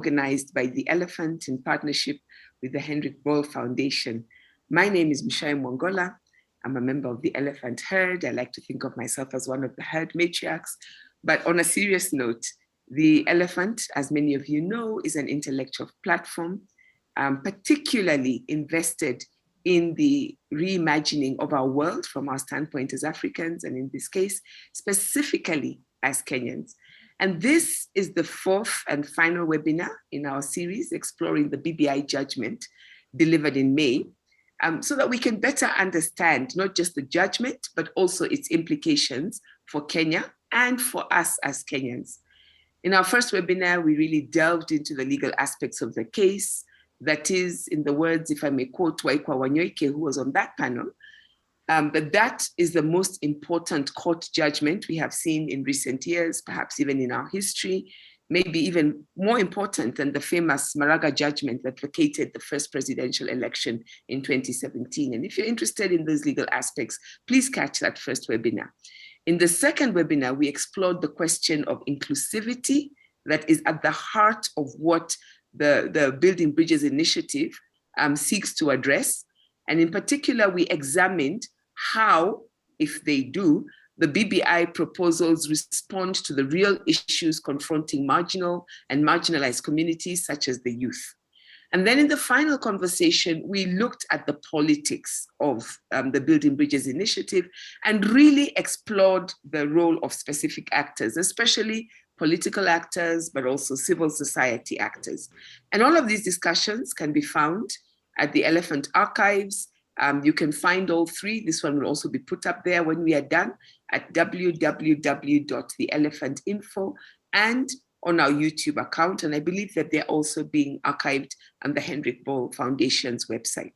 organized by The Elephant in partnership with the Heinrich-Böll Foundation. My name is Mishai Mwangola. I'm a member of the Elephant Herd. I like to think of myself as one of the herd matriarchs. But on a serious note, The Elephant, as many of you know, is an intellectual platform, particularly invested in the reimagining of our world from our standpoint as Africans, and in this case, specifically as Kenyans. And this is the fourth and final webinar in our series exploring the BBI judgment delivered in May, so that we can better understand not just the judgment, but also its implications for Kenya and for us as Kenyans. In our first webinar, we really delved into the legal aspects of the case. That is, in the words, if I may quote Waikwa Wanyoike, who was on that panel, but that is the most important court judgment we have seen in recent years, perhaps even in our history, maybe even more important than the famous Maraga judgment that vacated the first presidential election in 2017. And if you're interested in those legal aspects, please catch that first webinar. In the second webinar, we explored the question of inclusivity that is at the heart of what the Building Bridges initiative seeks to address. And in particular, we examined how, if they do, the BBI proposals respond to the real issues confronting marginal and marginalized communities such as the youth. And then in the final conversation, we looked at the politics of the Building Bridges initiative and really explored the role of specific actors, especially political actors, but also civil society actors. And all of these discussions can be found at the Elephant Archives. You can find all three. This one will also be put up there when we are done at www.theelephantinfo and on our YouTube account. And I believe that they're also being archived on the Heinrich-Böll Foundation's website.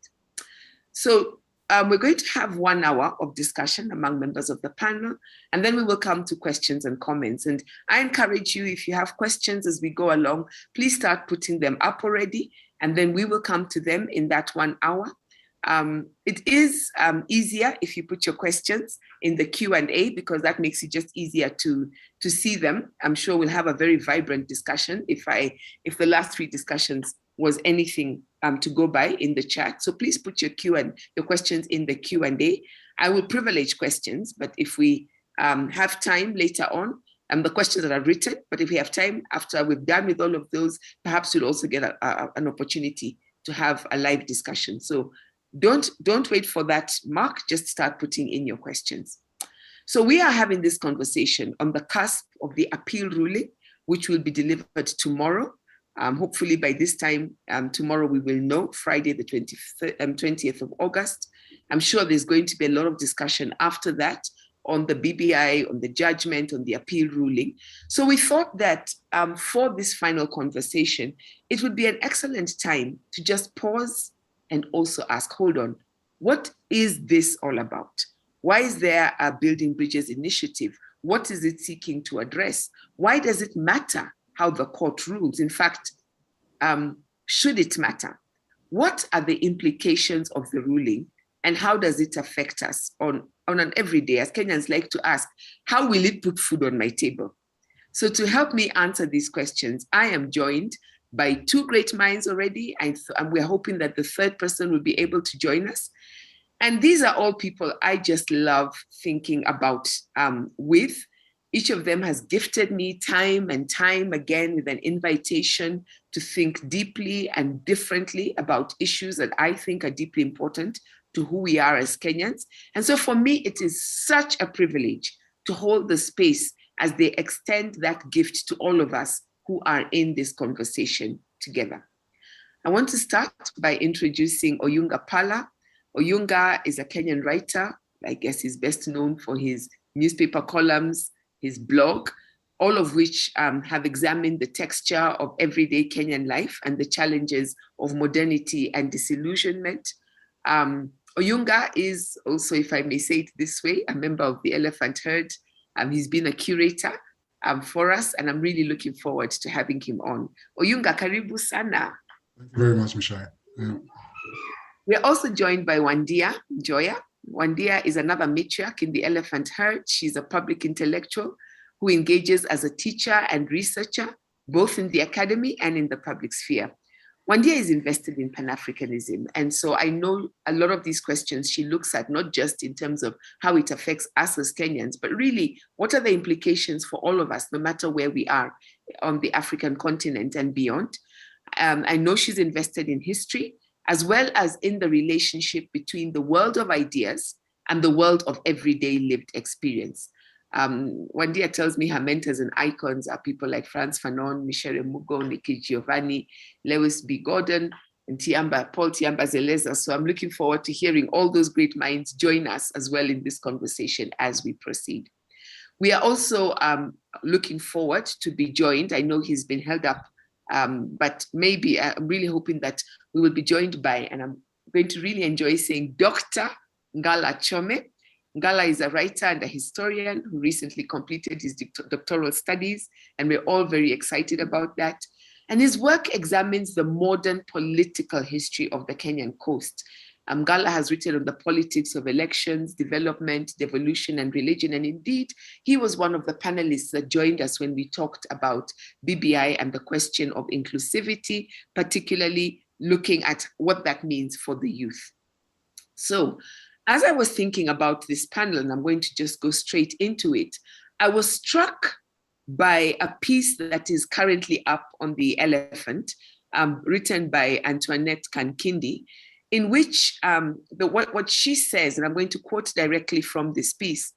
So we're going to have 1 hour of discussion among members of the panel, and then we will come to questions and comments. And I encourage you, if you have questions as we go along, please start putting them up already, and then we will come to them in that 1 hour. It is easier if you put your questions in the Q&A, because that makes it just easier to see them. I'm sure we'll have a very vibrant discussion if the last 3 discussions was anything to go by in the chat. So please put your questions in the Q&A. I will privilege questions, but if we have time later on, the questions that are written, but if we have time after we've done with all of those, perhaps you'll also get an opportunity to have a live discussion. So don't wait for that mark, just start putting in your questions. So we are having this conversation on the cusp of the appeal ruling, which will be delivered tomorrow. Hopefully by this time tomorrow we will know, Friday the 20th of August. I'm sure there's going to be a lot of discussion after that on the BBI, on the judgment, on the appeal ruling. So we thought that for this final conversation, it would be an excellent time to just pause and also ask, hold on, what is this all about? Why is there a Building Bridges initiative? What is it seeking to address? Why does it matter how the court rules? In fact, should it matter? What are the implications of the ruling, and how does it affect us on an everyday? As Kenyans like to ask, how will it put food on my table? So to help me answer these questions, I am joined by 2 great minds already, and we're hoping that the third person will be able to join us. And these are all people I just love thinking about with. Each of them has gifted me time and time again with an invitation to think deeply and differently about issues that I think are deeply important to who we are as Kenyans. And so for me, it is such a privilege to hold the space as they extend that gift to all of us who are in this conversation together. I want to start by introducing Oyunga Pala. Oyunga is a Kenyan writer. I guess he's best known for his newspaper columns, his blog, all of which have examined the texture of everyday Kenyan life and the challenges of modernity and disillusionment. Oyunga is also, if I may say it this way, a member of the Elephant Herd. He's been a curator for us, and I'm really looking forward to having him on. Oyunga, karibu sana. Thank you very much, Mishai. Yeah. We're also joined by Wandia Joya. Wandia is another matriarch in the Elephant Herd. She's a public intellectual who engages as a teacher and researcher both in the academy and in the public sphere. Wandia is invested in Pan-Africanism. And so I know a lot of these questions she looks at, not just in terms of how it affects us as Kenyans, but really what are the implications for all of us, no matter where we are on the African continent and beyond. I know she's invested in history, as well as in the relationship between the world of ideas and the world of everyday lived experience. Wandia tells me her mentors and icons are people like Frantz Fanon, Michelle Mugo, Nikki Giovanni, Lewis B. Gordon, and Paul Tiamba Zeleza. So I'm looking forward to hearing all those great minds join us as well in this conversation as we proceed. We are also looking forward to be joined. I know he's been held up, but maybe I'm really hoping that we will be joined by, and I'm going to really enjoy saying Dr. Ngala Chome. Ngala is a writer and a historian who recently completed his doctoral studies, and we're all very excited about that. And his work examines the modern political history of the Kenyan coast. Ngala has written on the politics of elections, development, devolution, and religion. And indeed, he was one of the panelists that joined us when we talked about BBI and the question of inclusivity, particularly looking at what that means for the youth. So, as I was thinking about this panel, and I'm going to just go straight into it, I was struck by a piece that is currently up on the Elephant, written by Antoinette Kankindi, in which what she says, and I'm going to quote directly from this piece,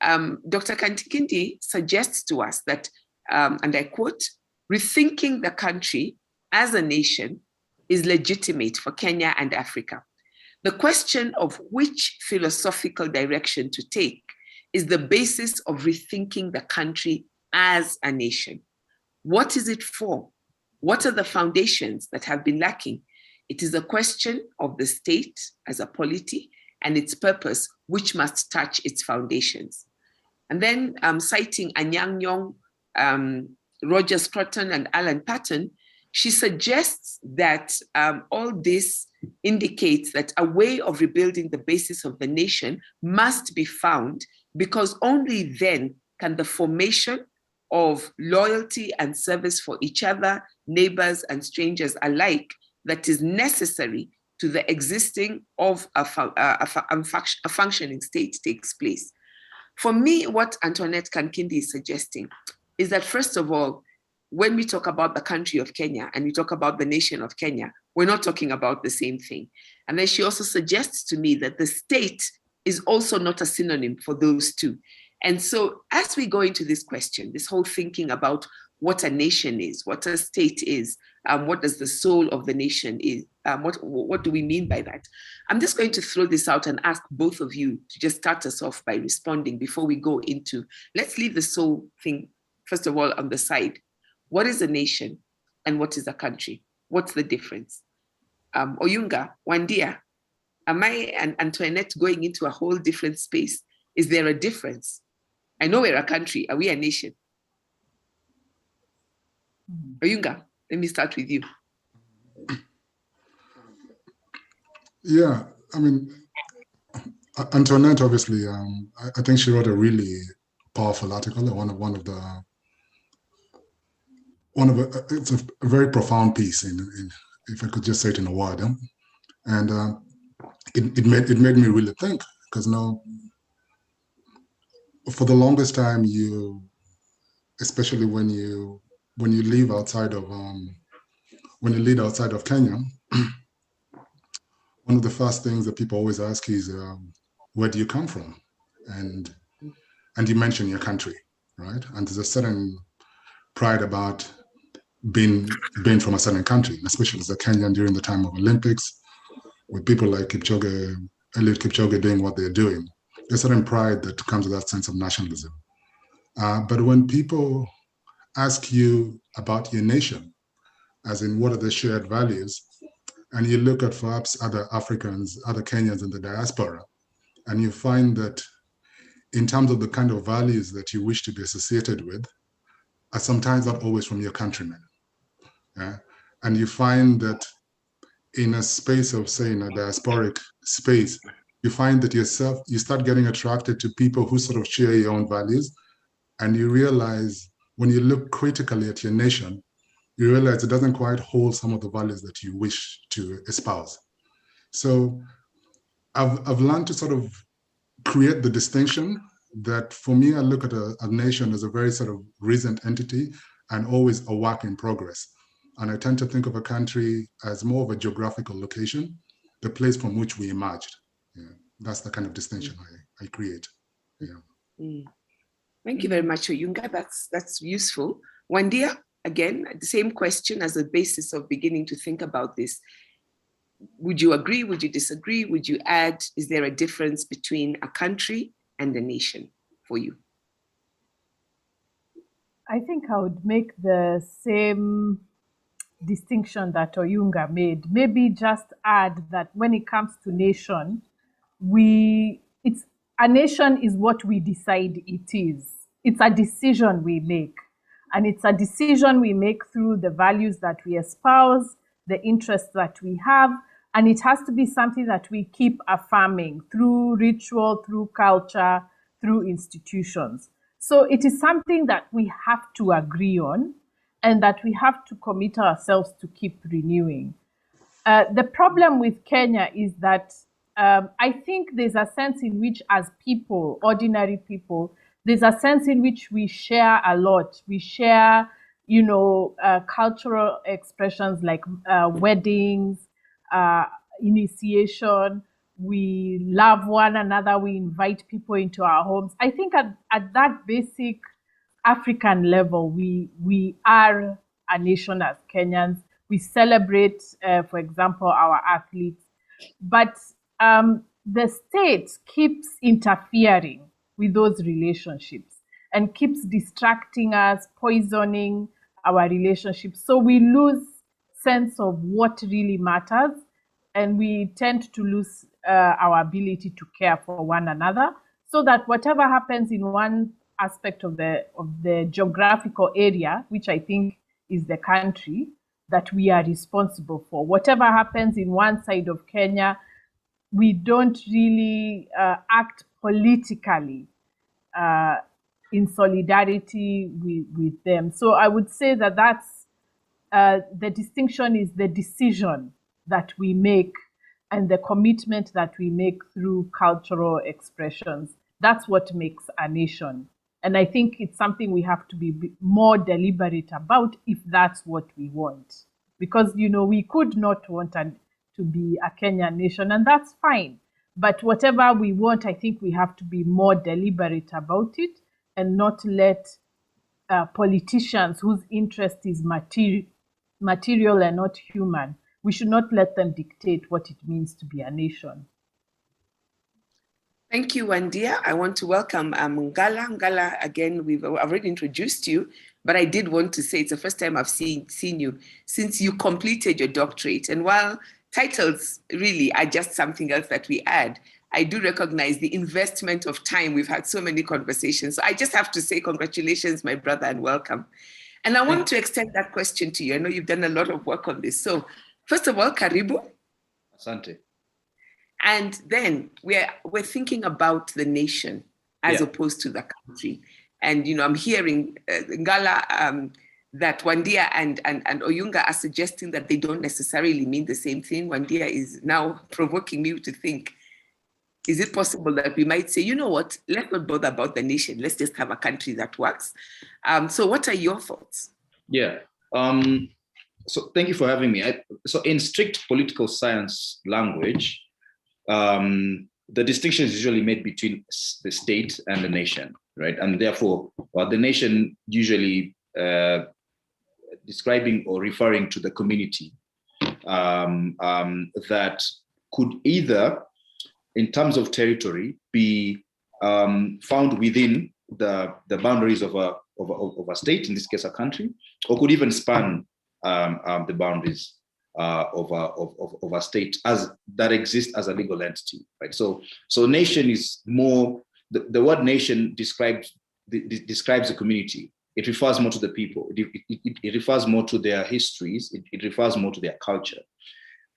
Dr. Kankindi suggests to us that, and I quote, rethinking the country as a nation is legitimate for Kenya and Africa. The question of which philosophical direction to take is the basis of rethinking the country as a nation. What is it for? What are the foundations that have been lacking? It is a question of the state as a polity and its purpose, which must touch its foundations. And then citing Anyang Nyong, Roger Scruton, and Alan Patton, she suggests that all this indicates that a way of rebuilding the basis of the nation must be found, because only then can the formation of loyalty and service for each other, neighbors and strangers alike, that is necessary to the existing of a functioning state takes place. For me, what Antoinette Kankindi is suggesting is that, first of all, when we talk about the country of Kenya and we talk about the nation of Kenya, we're not talking about the same thing. And then she also suggests to me that the state is also not a synonym for those two. And so as we go into this question, this whole thinking about what a nation is, what a state is, what does the soul of the nation is, what do we mean by that? I'm just going to throw this out and ask both of you to just start us off by responding before we go into, let's leave the soul thing, first of all, on the side. What is a nation and what is a country? What's the difference? Oyunga, Wandia, am I and Antoinette going into a whole different space? Is there a difference? I know we're a country. Are we a nation? Oyunga, let me start with you. Yeah, I mean, Antoinette, obviously, I think she wrote a really powerful article, it's a very profound piece, if I could just say it in a word. And it made me really think, because now, for the longest time, especially when you live outside of Kenya, one of the first things that people always ask is, where do you come from? And you mention your country, right? And there's a certain pride about being from a certain country, especially as a Kenyan during the time of Olympics, with people like Eliud Kipchoge doing what they're doing. There's a certain pride that comes with that sense of nationalism. But when people ask you about your nation, as in what are the shared values, and you look at perhaps other Africans, other Kenyans in the diaspora, and you find that in terms of the kind of values that you wish to be associated with, are sometimes not always from your countrymen. Yeah? And you find that in a space of, say, in a diasporic space, you find that you start getting attracted to people who sort of share your own values, and you realize when you look critically at your nation, you realize it doesn't quite hold some of the values that you wish to espouse. So I've learned to sort of create the distinction that, for me, I look at a nation as a very sort of recent entity and always a work in progress. And I tend to think of a country as more of a geographical location, the place from which we emerged. Yeah, that's the kind of distinction I create. Yeah. Mm. Thank you very much, Oyunga. That's useful. Wandia, again, the same question as a basis of beginning to think about this. Would you agree? Would you disagree? Would you add? Is there a difference between a country and a nation for you? I think I would make the same distinction that Oyunga made. Maybe just add that when it comes to nation, a nation is what we decide it is. It's a decision we make. And it's a decision we make through the values that we espouse, the interests that we have, and it has to be something that we keep affirming through ritual, through culture, through institutions. So it is something that we have to agree on and that we have to commit ourselves to keep renewing. The problem with Kenya is that I think there's a sense in which, as people, ordinary people, there's a sense in which we share a lot. We share, cultural expressions like weddings, initiation. We love one another. We invite people into our homes. I think at that basic African level, we are a nation as Kenyans. We celebrate, for example, our athletes. But the state keeps interfering with those relationships and keeps distracting us, poisoning our relationships. So we lose sense of what really matters, and we tend to lose our ability to care for one another, so that whatever happens in one aspect of the geographical area, which I think is the country that we are responsible for, whatever happens in one side of Kenya, we don't really act politically in solidarity with them. So I would say that that's the distinction is the decision that we make and the commitment that we make through cultural expressions. That's what makes a nation. And I think it's something we have to be more deliberate about if that's what we want. Because, we could not want to be a Kenyan nation, and that's fine. But whatever we want, I think we have to be more deliberate about it and not let politicians whose interest is material and not human, we should not let them dictate what it means to be a nation. Thank you, Wandia. I want to welcome Ngala. Ngala, again, we've already introduced you, but I did want to say it's the first time I've seen you since you completed your doctorate. And while titles really are just something else that we add, I do recognize the investment of time. We've had so many conversations. So I just have to say congratulations, my brother, and welcome. And I want to extend that question to you. I know you've done a lot of work on this. So first of all, karibu. Asante. And then we're thinking about the nation as opposed to the country. And, I'm hearing Ngala, that Wandia and Oyunga are suggesting that they don't necessarily mean the same thing. Wandia is now provoking me to think, is it possible that we might say, you know what, let's not bother about the nation. Let's just have a country that works. So what are your thoughts? Yeah. So thank you for having me. So in strict political science language, the distinction is usually made between the state and the nation, right? And therefore, the nation usually describing or referring to the community that could either, in terms of territory, be found within the boundaries of a state, in this case a country, or could even span the boundaries of a state as that exists as a legal entity, right? So nation is more, the word nation describes the community. It refers more to the people. It refers more to their histories. It refers more to their culture,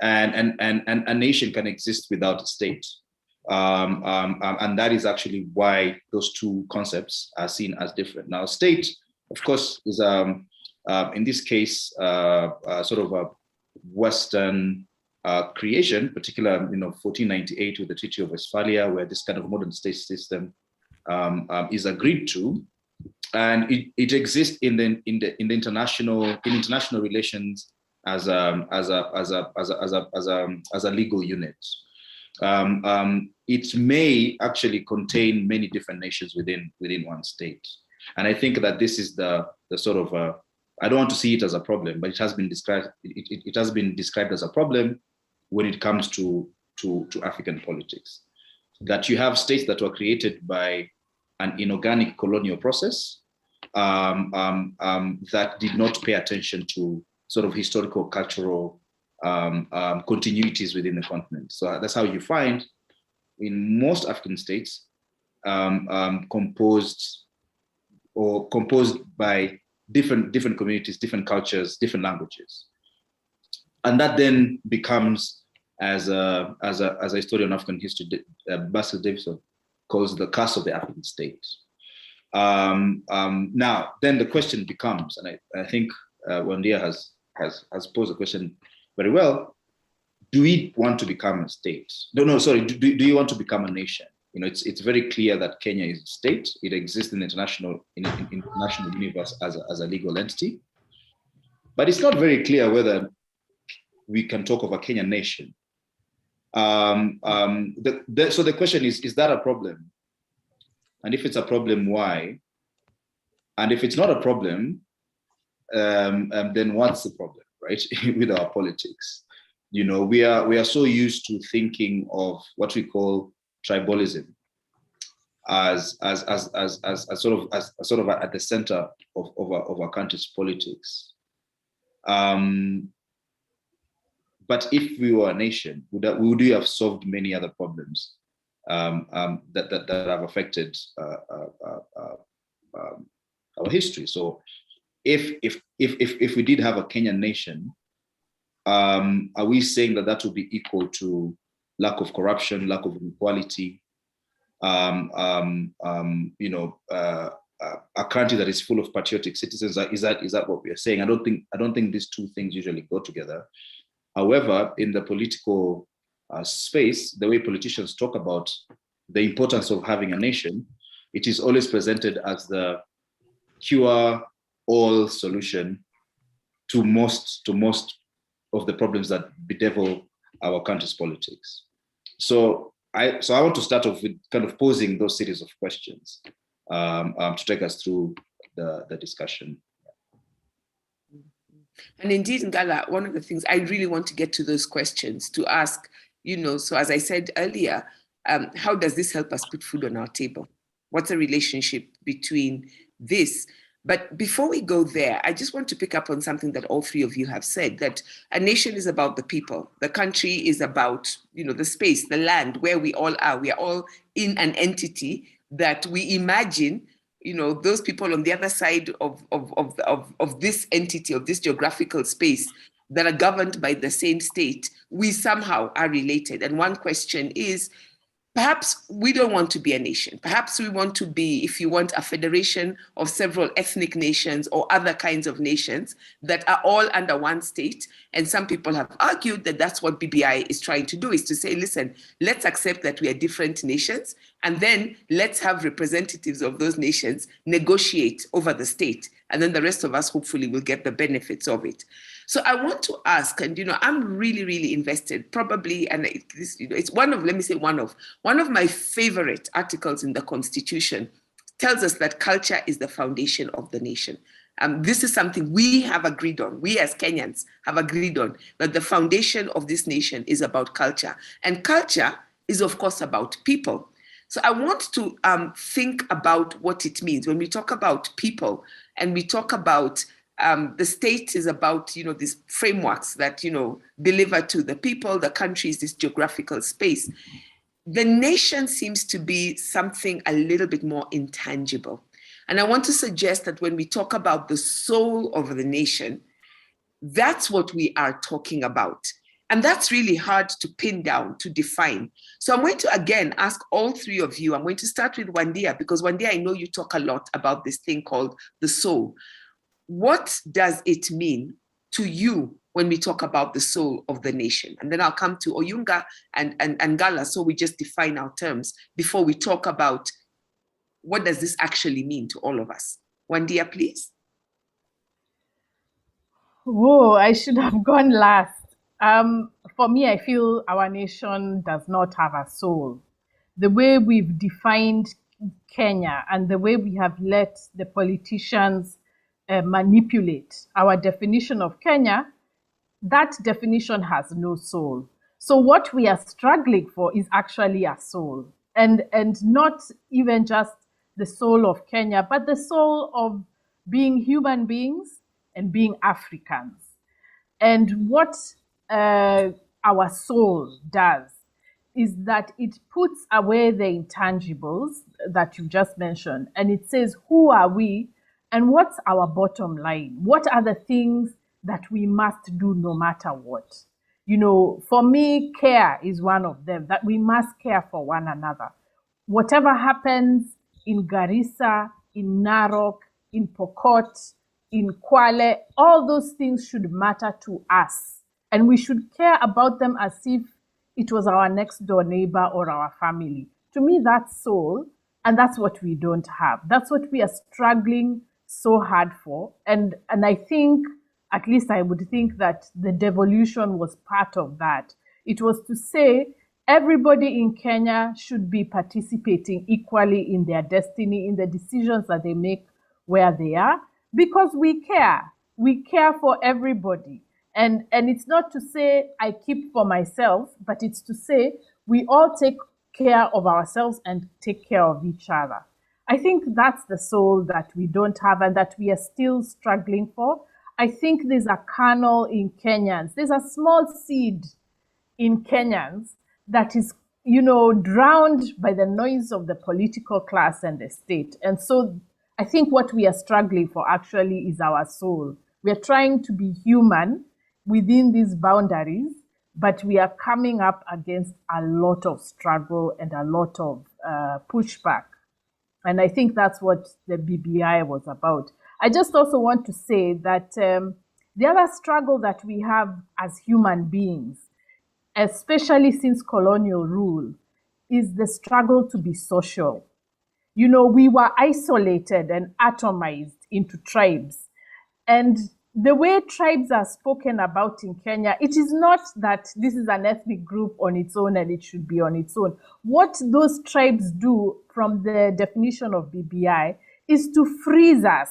and a nation can exist without a state, and that is actually why those two concepts are seen as different. Now, state of course, is in this case sort of a Western creation, particularly 1498 with the Treaty of Westphalia, where this kind of modern state system is agreed to, and it exists in the international relations as a legal unit. It may actually contain many different nations within one state, and I think that this is the sort of I don't want to see it as a problem, but it has been described. It has been described as a problem when it comes to African politics, that you have states that were created by an inorganic colonial process that did not pay attention to sort of historical, cultural continuities within the continent. So that's how you find in most African states composed by different communities, different cultures, different languages, and that then becomes, as a historian of African history, Basil Davidson calls the curse of the African state. Now, then the question becomes, and I think Wandia has posed the question very well: do we want to become a state? No, sorry. Do you want to become a nation? It's very clear that Kenya is a state. It exists in the international universe as a legal entity, but it's not very clear whether we can talk of a Kenyan nation. So the question is that a problem? And if it's a problem, why? And if it's not a problem, then what's the problem, right? With our politics, we are so used to thinking of what we call tribalism as sort of at the center of our country's politics. But if we were a nation, would we have solved many other problems that have affected our history? So if we did have a Kenyan nation, are we saying that would be equal to lack of corruption, lack of inequality, a country that is full of patriotic citizens? Is that what we are saying? I don't think these two things usually go together. However, in the political space, the way politicians talk about the importance of having a nation, it is always presented as the cure-all solution to most of the problems that bedevil our country's politics. So I want to start off with kind of posing those series of questions to take us through the discussion. And indeed, Ngala, one of the things I really want to get to those questions to ask, so as I said earlier, how does this help us put food on our table? What's the relationship between this? But before we go there, I just want to pick up on something that all three of you have said, that a nation is about the people. The country is about, the space, the land, where we all are. We are all in an entity that we imagine, those people on the other side of this entity, of this geographical space, that are governed by the same state, we somehow are related. And one question is, perhaps we don't want to be a nation. Perhaps we want to be, if you want, a federation of several ethnic nations or other kinds of nations that are all under one state. And some people have argued that that's what BBI is trying to do, is to say, listen, let's accept that we are different nations, and then let's have representatives of those nations negotiate over the state. And then the rest of us hopefully will get the benefits of it. So I want to ask, and I'm really, really invested, probably, and it's one of my favorite articles in the Constitution tells us that culture is the foundation of the nation. This is something we have agreed on. We as Kenyans have agreed on, that the foundation of this nation is about culture. And culture is, of course, about people. So I want to think about what it means when we talk about people and we talk about the state is about, these frameworks that, deliver to the people. The country is this geographical space. The nation seems to be something a little bit more intangible. And I want to suggest that when we talk about the soul of the nation, that's what we are talking about. And that's really hard to pin down, to define. So I'm going to, again, ask all three of you. I'm going to start with Wandia, because Wandia, I know you talk a lot about this thing called the soul. What does it mean to you when we talk about the soul of the nation? And then I'll come to Oyunga and Gala, so we just define our terms before we talk about what does this actually mean to all of us. Wandia, please. Whoa, I should have gone last. For me, I feel our nation does not have a soul. The way we've defined Kenya and the way we have let the politicians manipulate our definition of Kenya, that definition has no soul. So what we are struggling for is actually a soul, and not even just the soul of Kenya, but the soul of being human beings and being Africans. And what our soul does is that it puts away the intangibles that you just mentioned, and it says, who are we and what's our bottom line? What are the things that we must do no matter what? You know, for me, care is one of them, that we must care for one another. Whatever happens in Garissa, in Narok, in Pokot, in Kwale, all those things should matter to us. And we should care about them as if it was our next door neighbor or our family. To me, that's soul, and that's what we don't have. That's what we are struggling so hard for. And I think, at least I would think, that the devolution was part of that. It was to say everybody in Kenya should be participating equally in their destiny, in the decisions that they make where they are, because we care. We care for everybody. And it's not to say I keep for myself, but it's to say we all take care of ourselves and take care of each other. I think that's the soul that we don't have and that we are still struggling for. I think there's a kernel in Kenyans. There's a small seed in Kenyans that is, you know, drowned by the noise of the political class and the state. And so I think what we are struggling for actually is our soul. We are trying to be human within these boundaries, but we are coming up against a lot of struggle and a lot of pushback. And I think that's what the BBI was about. I just also want to say that the other struggle that we have as human beings, especially since colonial rule, is the struggle to be social. You know, we were isolated and atomized into tribes. And the way tribes are spoken about in Kenya, it is not that this is an ethnic group on its own and it should be on its own. What those tribes do from the definition of BBI is to freeze us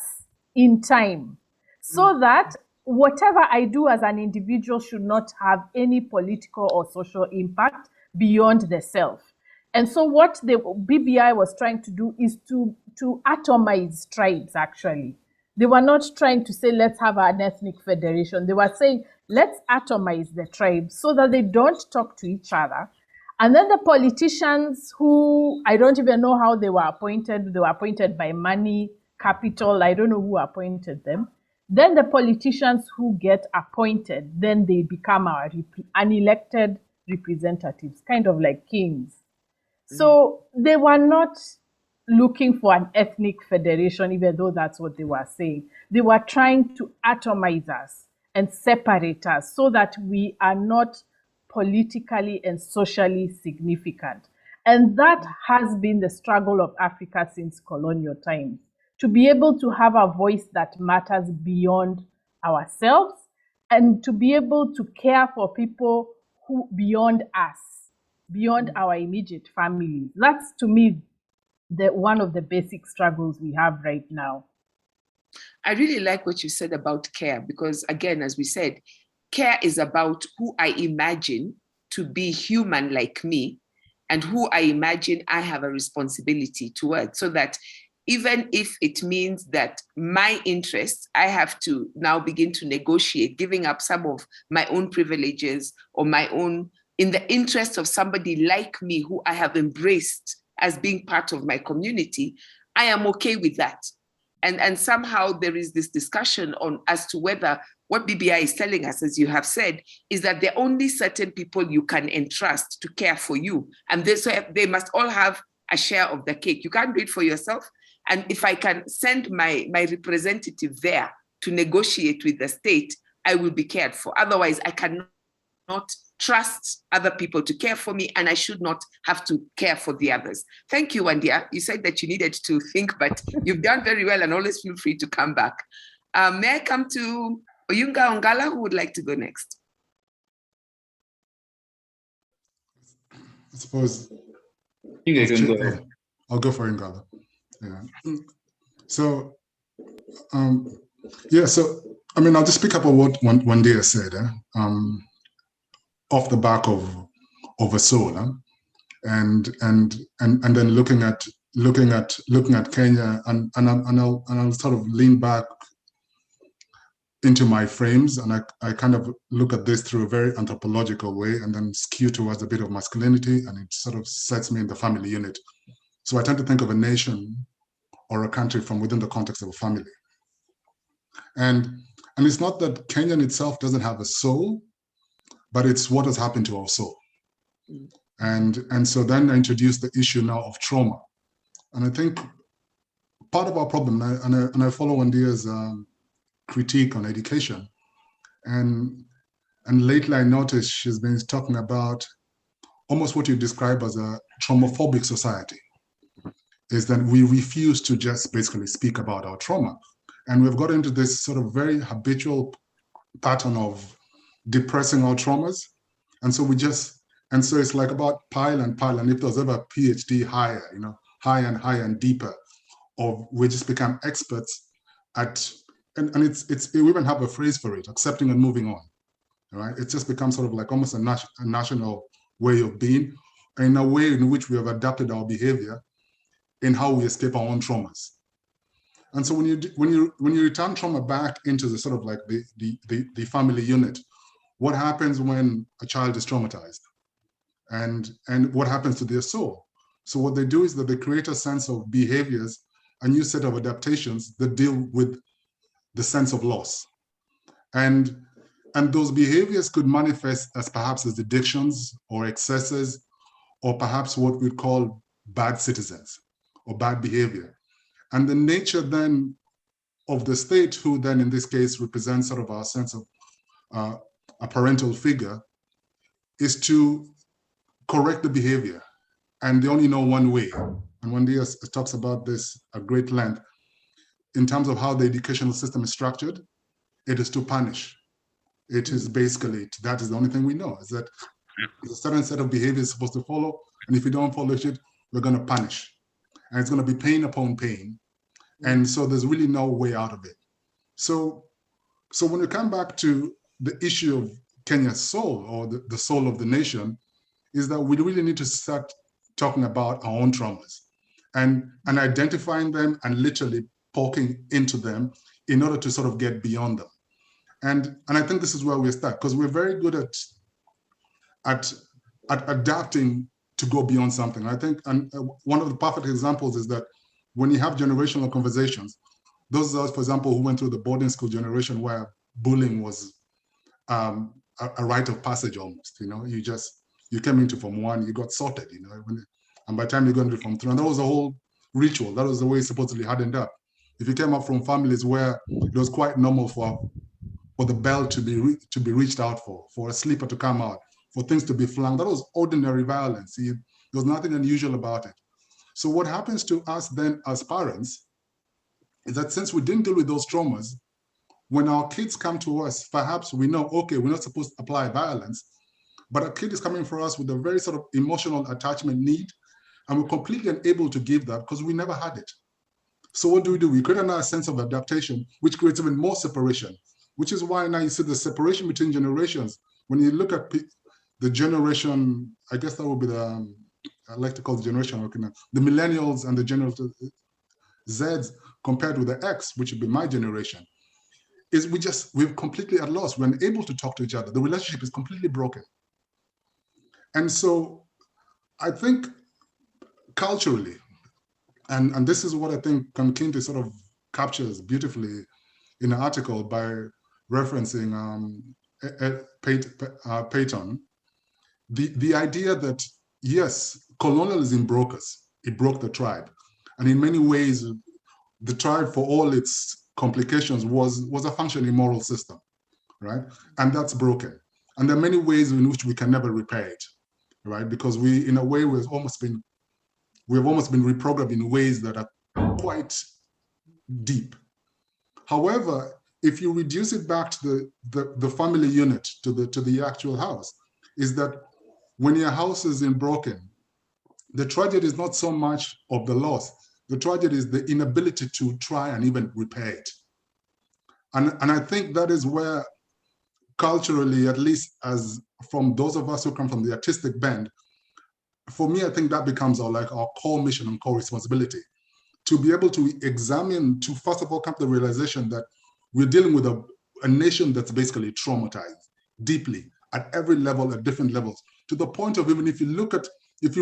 in time so that whatever I do as an individual should not have any political or social impact beyond the self. And so what the BBI was trying to do is to atomize tribes, actually. They were not trying to say, let's have an ethnic federation. They were saying, let's atomize the tribes so that they don't talk to each other. And then the politicians, who I don't even know how they were appointed by money, capital, I don't know who appointed them. Then the politicians who get appointed, then they become our unelected representatives, kind of like kings. So they were not looking for an ethnic federation, even though that's what they were saying. They were trying to atomize us and separate us so that we are not politically and socially significant. And that has been the struggle of Africa since colonial times, to be able to have a voice that matters beyond ourselves and to be able to care for people who beyond us, beyond our immediate families. That's, to me, one of the basic struggles we have right now. I really like what you said about care, because again, as we said, care is about who I imagine to be human like me and who I imagine I have a responsibility towards, so that even if it means that my interests, I have to now begin to negotiate, giving up some of my own privileges or my own, in the interest of somebody like me who I have embraced as being part of my community, I am okay with that. And somehow there is this discussion on as to whether what BBI is telling us, as you have said, is that there are only certain people you can entrust to care for you. And they must all have a share of the cake. You can't do it for yourself. And if I can send my representative there to negotiate with the state, I will be cared for. Otherwise, I cannot trust other people to care for me, and I should not have to care for the others. Thank you, Wandia. You said that you needed to think, but you've done very well, and always feel free to come back. May I come to Oyunga Ongala, who would like to go next? I suppose You can go ahead. I'll go for Ngala. Yeah. So, so I mean, I'll just pick up on what Wandia said. Off the back of a soul, and then looking at Kenya, and I'll sort of lean back into my frames, and I kind of look at this through a very anthropological way, and then skew towards a bit of masculinity, and it sort of sets me in the family unit. So I tend to think of a nation or a country from within the context of a family, and it's not that Kenya in itself doesn't have a soul, but it's what has happened to our soul. And so then I introduced the issue now of trauma. And I think part of our problem, and I follow Wandia's critique on education, and lately I noticed she's been talking about almost what you describe as a traumaphobic society, is that we refuse to just basically speak about our trauma. And we've got into this sort of very habitual pattern of depressing our traumas, and so it's like about pile and pile, and if there's ever a PhD higher, higher and higher and deeper, or we just become experts at, and we even have a phrase for it, accepting and moving on, right? It just becomes sort of like almost a national way of being, in a way in which we have adapted our behavior in how we escape our own traumas. And so when you return trauma back into the sort of like the family unit, what happens when a child is traumatized, and what happens to their soul? So what they do is that they create a sense of behaviors, a new set of adaptations that deal with the sense of loss. And those behaviors could manifest as perhaps as addictions or excesses, or perhaps what we call bad citizens or bad behavior. And the nature then of the state, who then in this case represents sort of our sense of a parental figure, is to correct the behavior. And they only know one way. And Wandia talks about this at great length in terms of how the educational system is structured. It is to punish. It is basically, that is the only thing we know, is that there's a certain set of behaviors supposed to follow, and if you don't follow it, we're going to punish. And it's going to be pain upon pain. And so there's really no way out of it. So when we come back to the issue of Kenya's soul, or the soul of the nation, is that we really need to start talking about our own traumas and identifying them and literally poking into them in order to sort of get beyond them. And I think this is where we start, because we're very good at adapting to go beyond something. I think, and one of the perfect examples is that when you have generational conversations, those of us, for example, who went through the boarding school generation where bullying was a rite of passage almost, you came into Form 1, you got sorted, and by the time you got into Form 3, and that was a whole ritual. That was the way it supposedly hardened up. If you came up from families where it was quite normal for the bell to be reached out for a sleeper to come out, for things to be flung, that was ordinary violence. There was nothing unusual about it. So what happens to us then as parents is that since we didn't deal with those traumas, when our kids come to us, perhaps we know, okay, we're not supposed to apply violence, but a kid is coming for us with a very sort of emotional attachment need, and we're completely unable to give that because we never had it. So what do? We create another sense of adaptation, which creates even more separation, which is why now you see the separation between generations. When you look at the generation, I guess that would be I like to call the generation, the millennials and the Generation Zs compared with the X, which would be my generation, is we're completely at loss. We're unable to talk to each other. The relationship is completely broken. And so I think culturally, and this is what I think Kamkinti sort of captures beautifully in an article by referencing Peyton, the idea that, yes, colonialism broke us. It broke the tribe. And in many ways, the tribe, for all its complications, was a functioning moral system, right? And that's broken. And there are many ways in which we can never repair it, right? Because we, in a way, we've almost been reprogrammed in ways that are quite deep. However, if you reduce it back to the family unit, to the actual house, is that when your house is broken, the tragedy is not so much of the loss. The tragedy is the inability to try and even repair it. And I think that is where culturally, at least as from those of us who come from the artistic bend, for me, I think that becomes our core mission and core responsibility, to be able to examine, to first of all come to the realization that we're dealing with a nation that's basically traumatized deeply at every level, at different levels, to the point of, even if you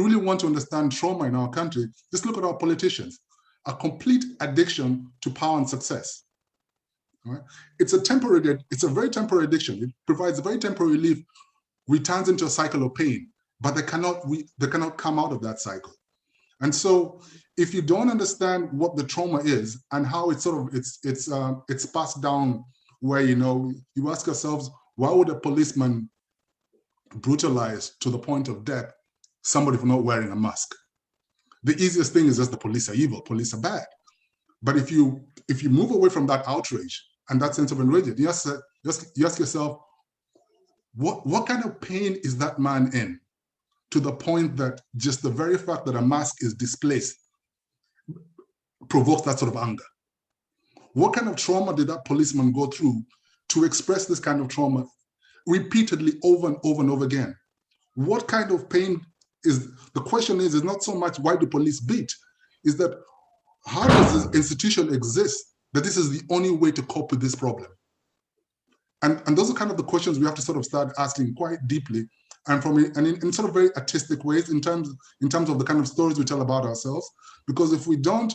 really want to understand trauma in our country, just look at our politicians, a complete addiction to power and success. Right? It's a very temporary addiction. It provides a very temporary relief, returns into a cycle of pain, but they cannot come out of that cycle. And so if you don't understand what the trauma is and how it's passed down, where, you ask yourselves, why would a policeman brutalize to the point of death somebody for not wearing a mask? The easiest thing is just the police are evil, police are bad. But if you move away from that outrage and that sense of enrage, you ask yourself, what kind of pain is that man in, to the point that just the very fact that a mask is displaced provokes that sort of anger? What kind of trauma did that policeman go through to express this kind of trauma repeatedly over and over and over again? What kind of pain is, the question is not so much why do police beat, is that how does this institution exist that this is the only way to cope with this problem? And those are kind of the questions we have to sort of start asking quite deeply, and in sort of very artistic ways, in terms of the kind of stories we tell about ourselves. Because if we don't,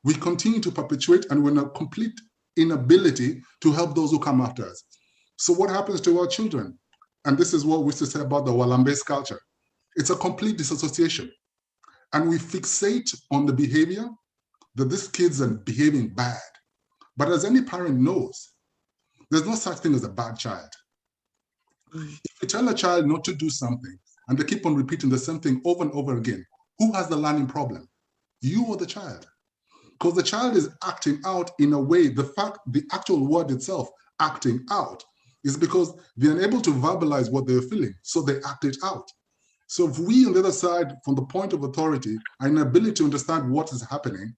we continue to perpetuate, and we're in a complete inability to help those who come after us. So what happens to our children? And this is what we used to say about the Walambese culture. It's a complete disassociation. And we fixate on the behavior, that these kids are behaving bad. But as any parent knows, there's no such thing as a bad child. If you tell a child not to do something and they keep on repeating the same thing over and over again, who has the learning problem? You or the child? Because the child is acting out in a way, the actual word itself, acting out, is because they're unable to verbalize what they're feeling, so they act it out. So if we on the other side, from the point of authority, are inability to understand what is happening,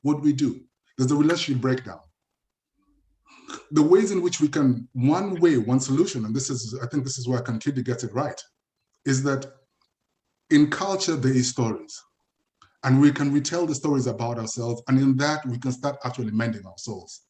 what do we do? There's a relationship breakdown. The ways in which we can, one solution, and I think this is where Concluded gets it right, is that in culture, there is stories. And we can retell the stories about ourselves, and in that, we can start actually mending our souls.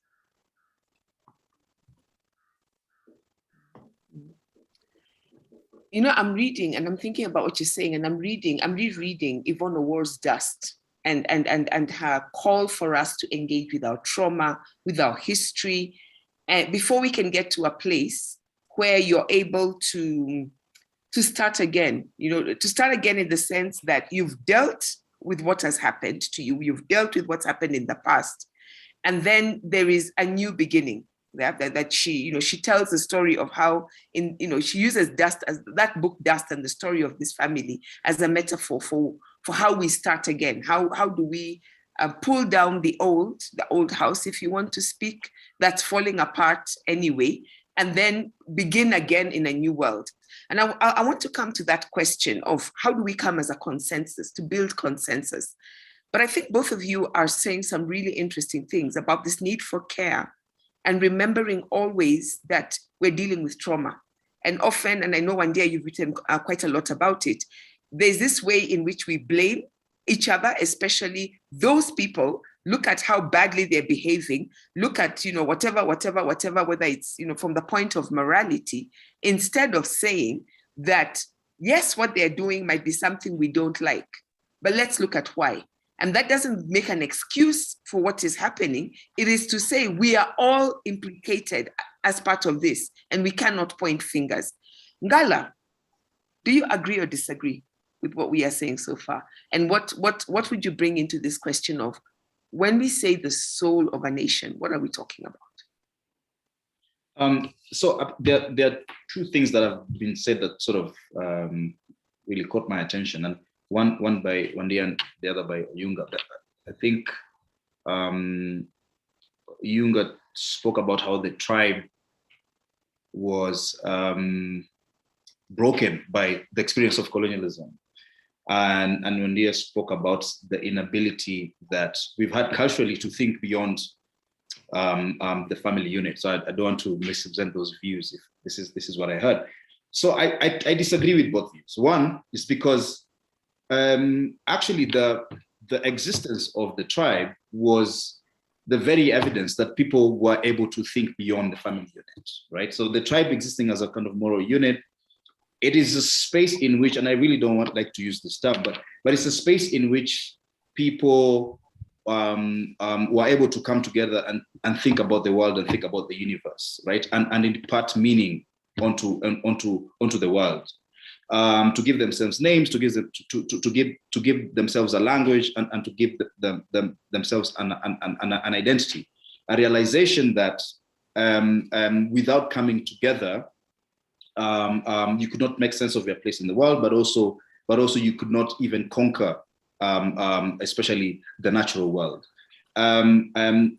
I'm reading and I'm thinking about what you're saying, and I'm rereading Yvonne Owor's Dust and her call for us to engage with our trauma, with our history, before we can get to a place where you're able to start again, to start again in the sense that you've dealt with what has happened to you, you've dealt with what's happened in the past, and then there is a new beginning. That she tells the story of how she uses dust, as that book Dust, and the story of this family as a metaphor for how we start again. How do we pull down the old house, if you want to speak, that's falling apart anyway, and then begin again in a new world. And I want to come to that question of how do we come as a consensus, to build consensus. But I think both of you are saying some really interesting things about this need for care, and remembering always that we're dealing with trauma. And often, and I know one day you've written quite a lot about it, there's this way in which we blame each other, especially those people. Look at how badly they're behaving. Look at, whatever, whether it's, from the point of morality, instead of saying that, yes, what they're doing might be something we don't like, but let's look at why. And that doesn't make an excuse for what is happening. It is to say we are all implicated as part of this, and we cannot point fingers. Ngala, do you agree or disagree with what we are saying so far? And what would you bring into this question of when we say the soul of a nation, what are we talking about? There are two things that have been said that sort of really caught my attention, and one by Wandia and the other by Oyunga. I think Oyunga spoke about how the tribe was broken by the experience of colonialism. And Wandia spoke about the inability that we've had culturally to think beyond the family unit. So I don't want to misrepresent those views if this is what I heard. So I disagree with both views. One is because actually the existence of the tribe was the very evidence that people were able to think beyond the family unit, right? So the tribe existing as a kind of moral unit, it is a space in which, and I really don't like to use this term, but it's a space in which people were able to come together and think about the world and think about the universe, right? And impart meaning onto the world, to give themselves names, to give themselves a language, and to give themselves an identity, a realization that without coming together, you could not make sense of your place in the world, but also you could not even conquer, especially the natural world. And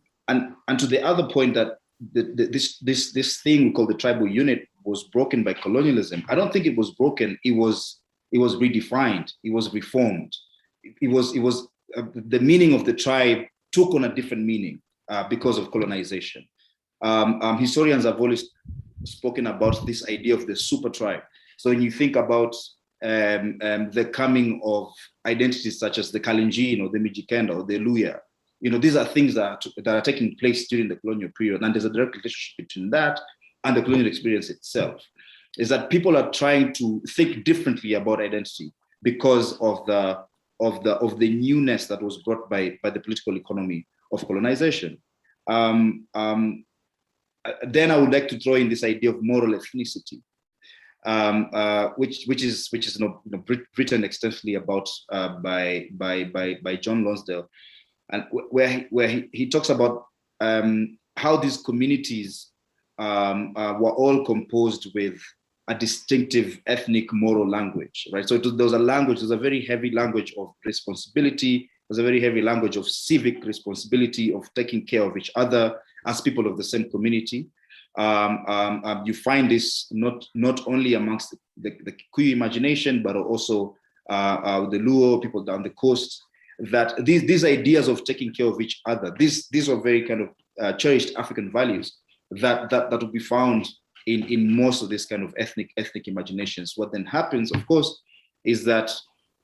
to the other point that this thing called the tribal unit was broken by colonialism. I don't think it was broken. It was redefined. It was reformed. It was the meaning of the tribe took on a different meaning because of colonization. Historians have always spoken about this idea of the super tribe. So when you think about the coming of identities such as the Kalenjin or the Mijikenda or the Luya, these are things that are taking place during the colonial period, and there's a direct relationship between that and the colonial experience itself. Is that people are trying to think differently about identity because of the newness that was brought by the political economy of colonization. Then I would like to throw in this idea of moral ethnicity, which is written extensively about by John Lonsdale, and where he talks about how these communities were all composed with a distinctive ethnic moral language, right? So there was a language, there's a very heavy language of responsibility, there's a very heavy language of civic responsibility, of taking care of each other as people of the same community. You find this not only amongst the Kikuyu imagination, but also the Luo, people down the coast, that these ideas of taking care of each other, these are very kind of cherished African values that will be found in most of this kind of ethnic imaginations. What then happens, of course, is that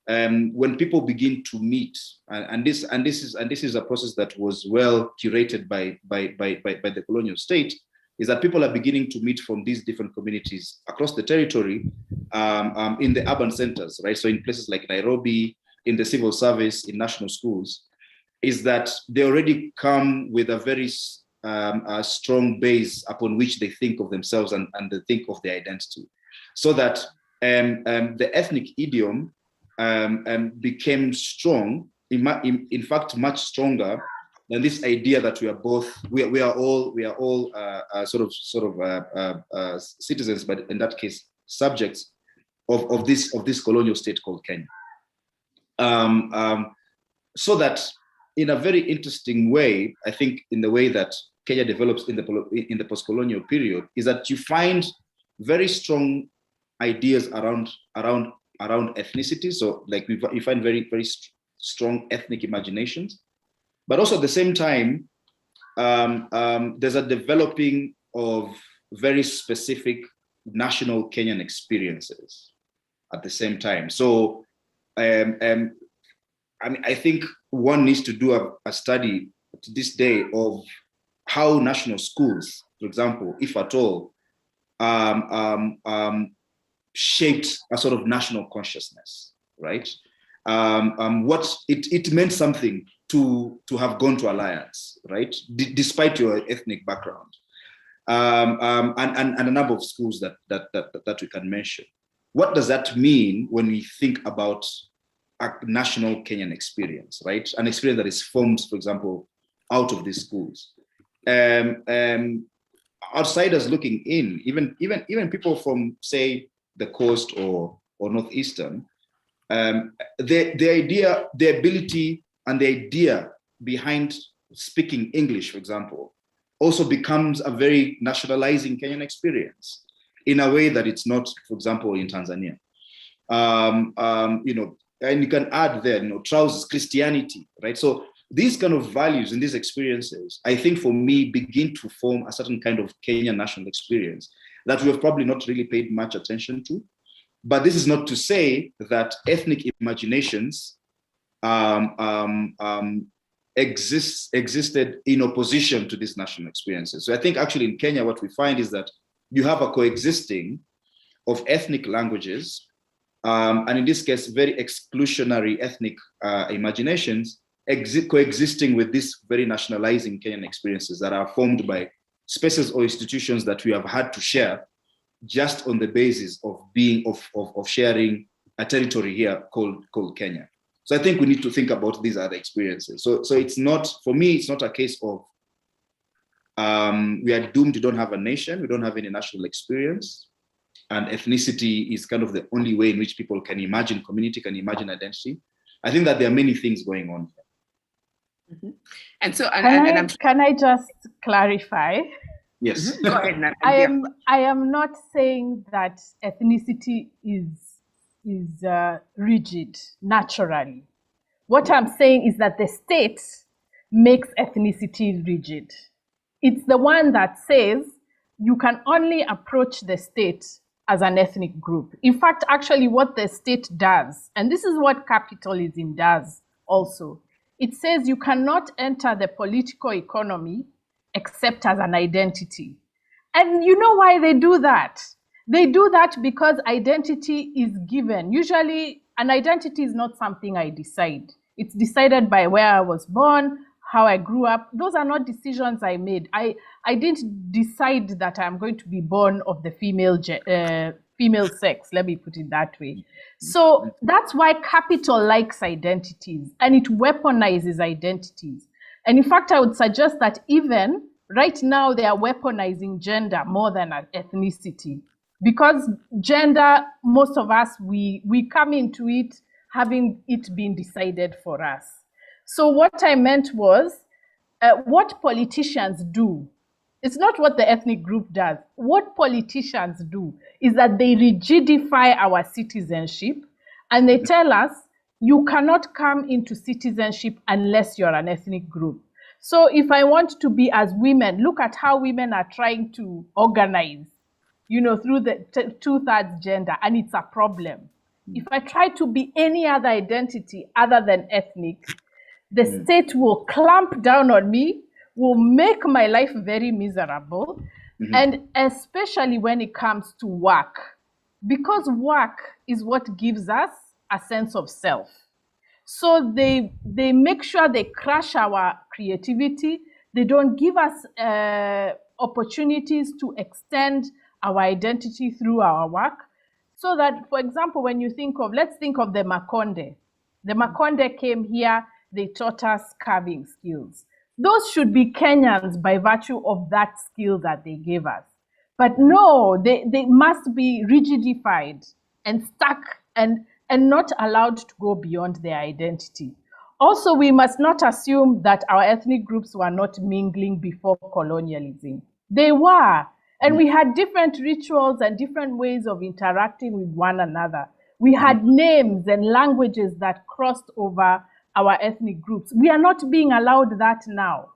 when people begin to meet, and this is a process that was well curated by the colonial state, is that people are beginning to meet from these different communities across the territory in the urban centers, right? So in places like Nairobi, in the civil service, in national schools, is that they already come with a very strong base upon which they think of themselves and they think of their identity. So that the ethnic idiom became strong, in fact, much stronger than this idea that we are all citizens, but in that case, subjects of this colonial state called Kenya. So that in a very interesting way, I think in the way that Kenya develops in the post-colonial period, is that you find very strong ideas around ethnicity. So like you find very, very strong ethnic imaginations, but also at the same time, there's a developing of very specific national Kenyan experiences at the same time. So I think one needs to do a study to this day of how national schools, for example, if at all, shaped a sort of national consciousness, right? What it meant something to have gone to Alliance, right? Despite your ethnic background. and a number of schools that we can mention. What does that mean when we think about a national Kenyan experience, right? An experience that is formed, for example, out of these schools. Outsiders looking in, even people from, say, the coast or northeastern, the ability and the idea behind speaking English, for example, also becomes a very nationalizing Kenyan experience in a way that it's not, for example, in Tanzania. And you can add there, trousers, Christianity, right? So these kind of values and these experiences, I think for me, begin to form a certain kind of Kenyan national experience that we have probably not really paid much attention to. But this is not to say that ethnic imaginations existed in opposition to these national experiences. So I think actually in Kenya, what we find is that you have a coexisting of ethnic languages, and in this case, very exclusionary ethnic imaginations coexisting with these very nationalizing Kenyan experiences that are formed by spaces or institutions that we have had to share just on the basis of sharing a territory here called Kenya. So I think we need to think about these other experiences. So it's not, for me, it's not a case of we are doomed to don't have a nation, we don't have any national experience, and ethnicity is kind of the only way in which people can imagine community, can imagine identity. I think that there are many things going on here. Mm-hmm. And so, can I just clarify? Yes. Go ahead. I am not saying that ethnicity is rigid naturally. What I'm saying is that the state makes ethnicity rigid. It's the one that says you can only approach the state as an ethnic group. In fact, actually what the state does, and this is what capitalism does also, it says you cannot enter the political economy except as an identity. And you know why they do that? They do that because identity is given. Usually, an identity is not something I decide. It's decided by where I was born, how I grew up. Those are not decisions I made. I didn't decide that I'm going to be born of the female sex, let me put it that way. So that's why capital likes identities, and it weaponizes identities. And in fact, I would suggest that even right now, they are weaponizing gender more than ethnicity. Because gender, most of us, we come into it having it been decided for us. So what I meant was, what politicians do, it's not what the ethnic group does. What politicians do is that they rigidify our citizenship, and they tell us, you cannot come into citizenship unless you're an ethnic group. So if I want to be as women, look at how women are trying to organize, through the 2/3 gender, and it's a problem. If I try to be any other identity other than ethnic, the state will clamp down on me, will make my life very miserable, and especially when it comes to work, because work is what gives us a sense of self. So they make sure they crush our creativity. They don't give us opportunities to extend our identity through our work. So that, for example, when you let's think of the Makonde. The Makonde came here, they taught us carving skills. Those should be Kenyans by virtue of that skill that they gave us. But no, they must be rigidified and stuck and not allowed to go beyond their identity. Also, we must not assume that our ethnic groups were not mingling before colonialism. They were. And we had different rituals and different ways of interacting with one another. We had names and languages that crossed over our ethnic groups. We are not being allowed that now.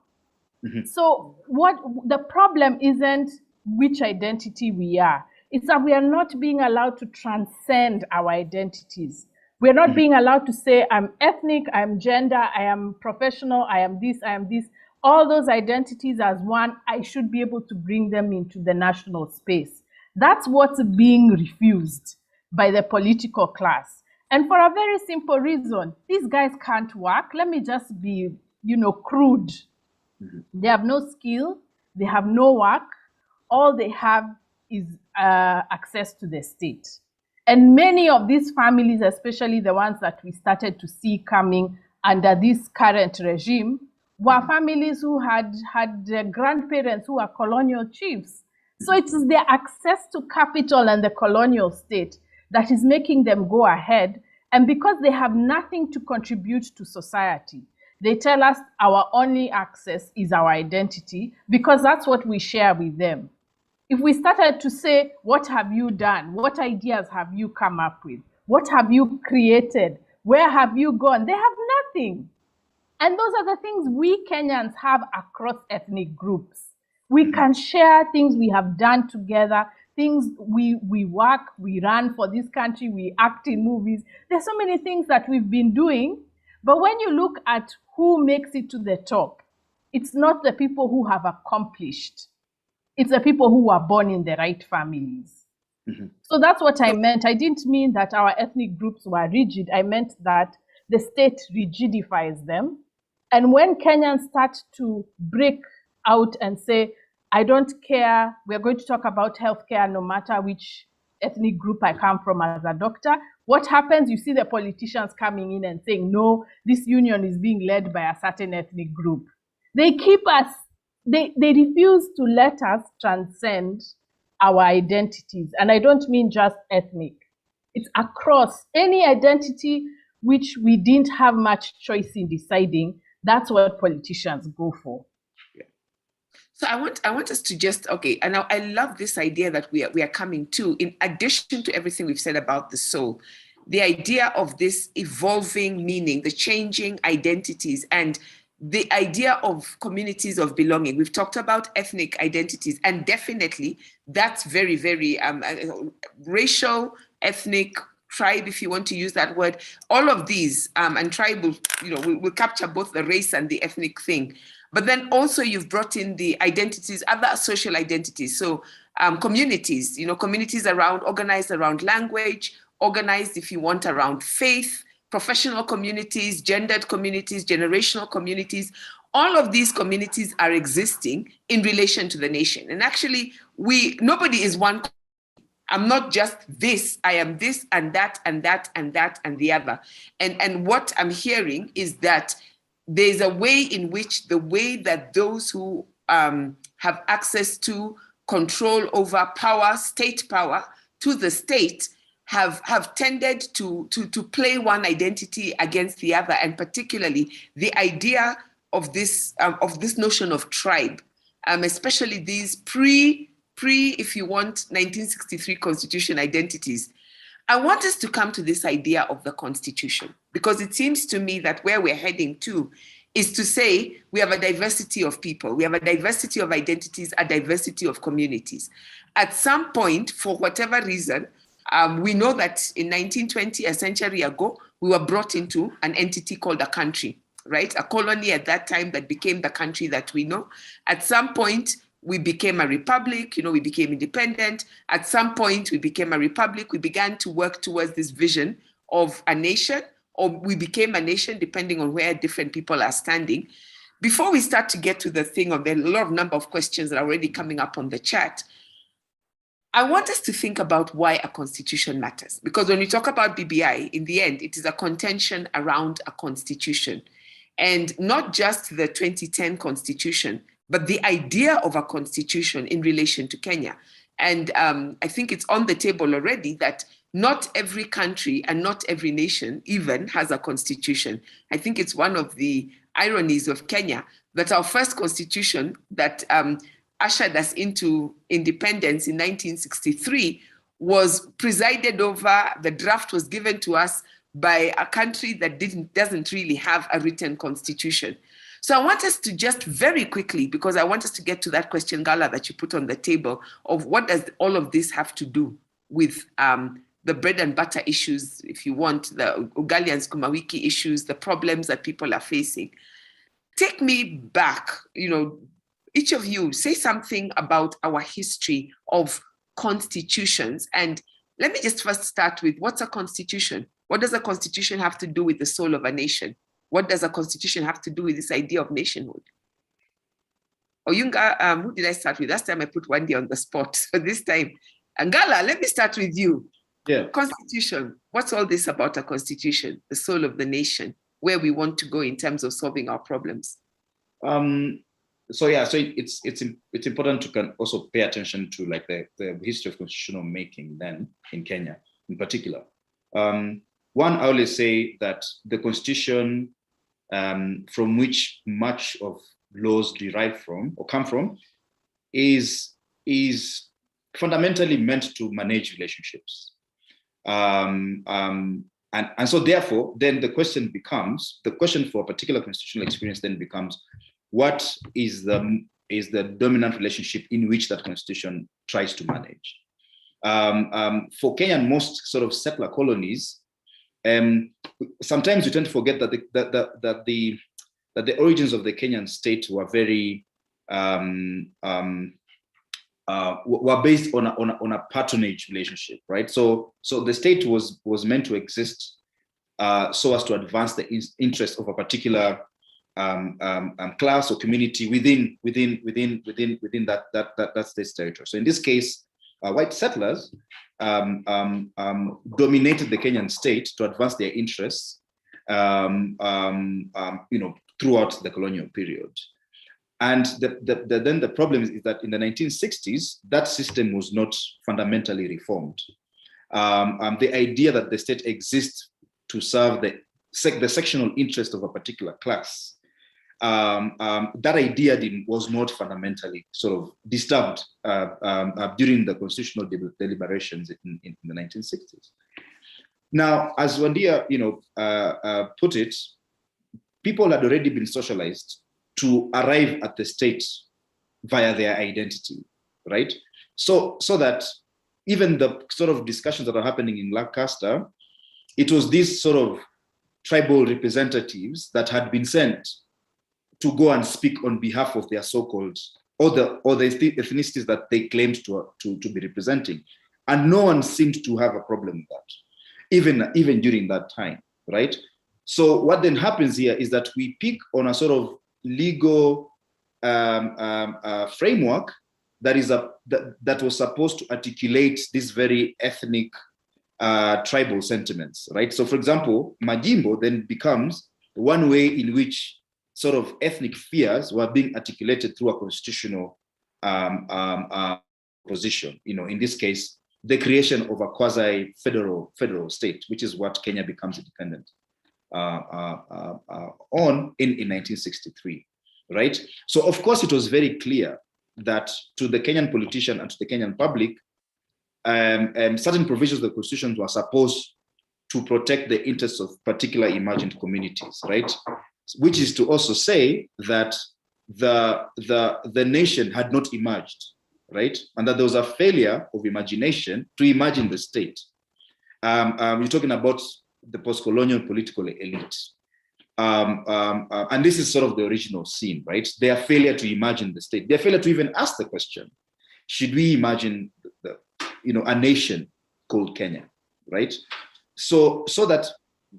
So what the problem isn't which identity we are. It's that we are not being allowed to transcend our identities. We're not being allowed to say, I'm ethnic, I'm gender, I am professional, I am this, I am this. All those identities as one, I should be able to bring them into the national space. That's what's being refused by the political class. And for a very simple reason, these guys can't work. Let me just be, crude. They have no skill, they have no work. all they have is access to the state. And many of these families, especially the ones that we started to see coming under this current regime, were families who had grandparents who were colonial chiefs. So it is their access to capital and the colonial state that is making them go ahead. And because they have nothing to contribute to society, they tell us our only access is our identity, because that's what we share with them. If we started to say, what have you done? What ideas have you come up with? What have you created? Where have you gone? They have nothing. And those are the things we Kenyans have across ethnic groups. We can share things we have done together, things we work, we run for this country, we act in movies. There's so many things that we've been doing. But when you look at who makes it to the top, it's not the people who have accomplished. It's the people who were born in the right families. Mm-hmm. So that's what I meant. I didn't mean that our ethnic groups were rigid. I meant that the state rigidifies them. And when Kenyans start to break out and say, I don't care, we're going to talk about healthcare no matter which ethnic group I come from as a doctor, what happens? You see the politicians coming in and saying, no, this union is being led by a certain ethnic group. They keep us, they refuse to let us transcend our identities. And I don't mean just ethnic. It's across any identity which we didn't have much choice in deciding. That's what politicians go for. Yeah. So I want us to just, okay, and I love this idea that we are coming to, in addition to everything we've said about the soul, the idea of this evolving meaning, the changing identities, and the idea of communities of belonging. We've talked about ethnic identities, and definitely that's very, very racial, ethnic, tribe, if you want to use that word. All of these, and tribe will capture both the race and the ethnic thing. But then also you've brought in the identities, other social identities. So communities, communities organized around language, organized, if you want, around faith, professional communities, gendered communities, generational communities. All of these communities are existing in relation to the nation. And actually, nobody is one. I'm not just this, I am this and that and that and that and the other. And what I'm hearing is that there's a way in which the way that those who have access to control over power, state power, to the state, have tended to play one identity against the other, and particularly the idea of this notion of tribe, especially these if you want, 1963 Constitution identities. I want us to come to this idea of the Constitution, because it seems to me that where we're heading to is to say we have a diversity of people, we have a diversity of identities, a diversity of communities. At some point, for whatever reason, we know that in 1920, a century ago, we were brought into an entity called a country, right? A colony at that time that became the country that we know. At some point, we became a republic, we became independent. At some point, we became a republic. We began to work towards this vision of a nation, or we became a nation, depending on where different people are standing. Before we start to get to the thing of the number of questions that are already coming up on the chat, I want us to think about why a constitution matters. Because when we talk about BBI, in the end, it is a contention around a constitution. And not just the 2010 constitution, but the idea of a constitution in relation to Kenya. And I think it's on the table already that not every country and not every nation even has a constitution. I think it's one of the ironies of Kenya that our first constitution that ushered us into independence in 1963 was presided over, the draft was given to us by a country that doesn't really have a written constitution. So I want us to just very quickly, because I want us to get to that question, Gala, that you put on the table of what does all of this have to do with the bread and butter issues, if you want, the ugali and sukuma wiki issues, the problems that people are facing. Take me back, each of you say something about our history of constitutions. And let me just first start with, what's a constitution? What does a constitution have to do with the soul of a nation? What does a constitution have to do with this idea of nationhood? Oyunga, who did I start with? Last time I put Wendy on the spot. So this time, Ngala, let me start with you. Yeah. Constitution. What's all this about a constitution, the soul of the nation, where we want to go in terms of solving our problems? So it's important to also pay attention to like the history of constitutional making then in Kenya in particular. One, I always say that the constitution from which much of laws derive from or come from is fundamentally meant to manage relationships. And so therefore, then the question for a particular constitutional experience then becomes, what is the dominant relationship in which that constitution tries to manage? For Kenya and most sort of settler colonies, sometimes we tend to forget that the origins of the Kenyan state were very were based on a patronage relationship, right? So the state was meant to exist so as to advance the interest of a particular class or community within that state's territory. So in this case, white settlers dominated the Kenyan state to advance their interests, throughout the colonial period. And then the problem is that in the 1960s, that system was not fundamentally reformed. The idea that the state exists to serve the sectional interest of a particular class, that idea was not fundamentally sort of disturbed during the constitutional deliberations in the 1960s. Now, as Wandia put it, people had already been socialized to arrive at the state via their identity, right? So that even the sort of discussions that are happening in Lancaster, it was these sort of tribal representatives that had been sent to go and speak on behalf of their so-called, or the ethnicities that they claimed to be representing. And no one seemed to have a problem with that, even during that time, right? So what then happens here is that we pick on a sort of legal framework that was supposed to articulate these very ethnic tribal sentiments, right? So for example, Majimbo then becomes one way in which sort of ethnic fears were being articulated through a constitutional position. In this case, the creation of a quasi-federal state, which is what Kenya becomes independent on in 1963, right? So of course it was very clear that to the Kenyan politician and to the Kenyan public, certain provisions of the constitution were supposed to protect the interests of particular emergent communities, right? Which is to also say that the nation had not emerged, right? And that there was a failure of imagination to imagine the state. We're talking about the post-colonial political elite. And this is sort of the original scene, right? Their failure to imagine the state, their failure to even ask the question, should we imagine a nation called Kenya, right? So that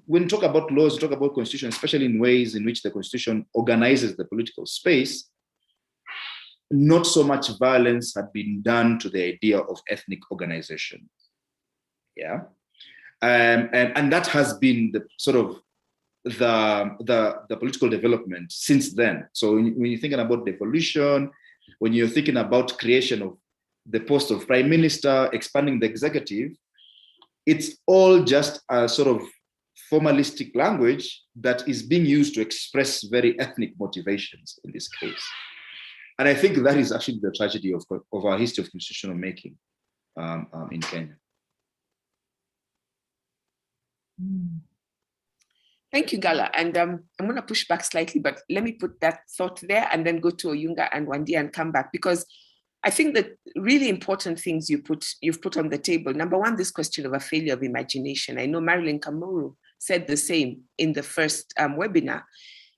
when we talk about laws, we talk about constitution, especially in ways in which the constitution organizes the political space, not so much violence had been done to the idea of ethnic organization. Yeah. And that has been the sort of the political development since then. So when you're thinking about devolution, when you're thinking about creation of the post of prime minister, expanding the executive, it's all just a sort of formalistic language that is being used to express very ethnic motivations in this case. And I think that is actually the tragedy of our history of constitutional making in Kenya. Thank you, Gala. And I'm going to push back slightly, but let me put that thought there and then go to Oyunga and Wandia and come back, because I think that really important things you've put on the table. Number one, this question of a failure of imagination. I know Marilyn Kamuru said the same in the first webinar.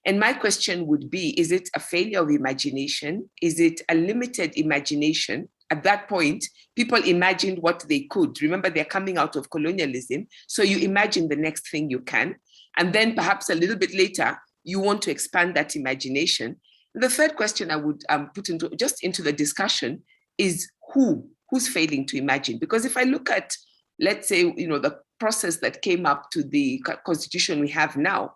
And my question would be, is it a failure of imagination? Is it a limited imagination? At that point, people imagined what they could. Remember, they're coming out of colonialism. So you imagine the next thing you can. And then perhaps a little bit later, you want to expand that imagination. The third question I would put into the discussion is who's failing to imagine? Because if I look at, let's say, the process that came up to the constitution we have now,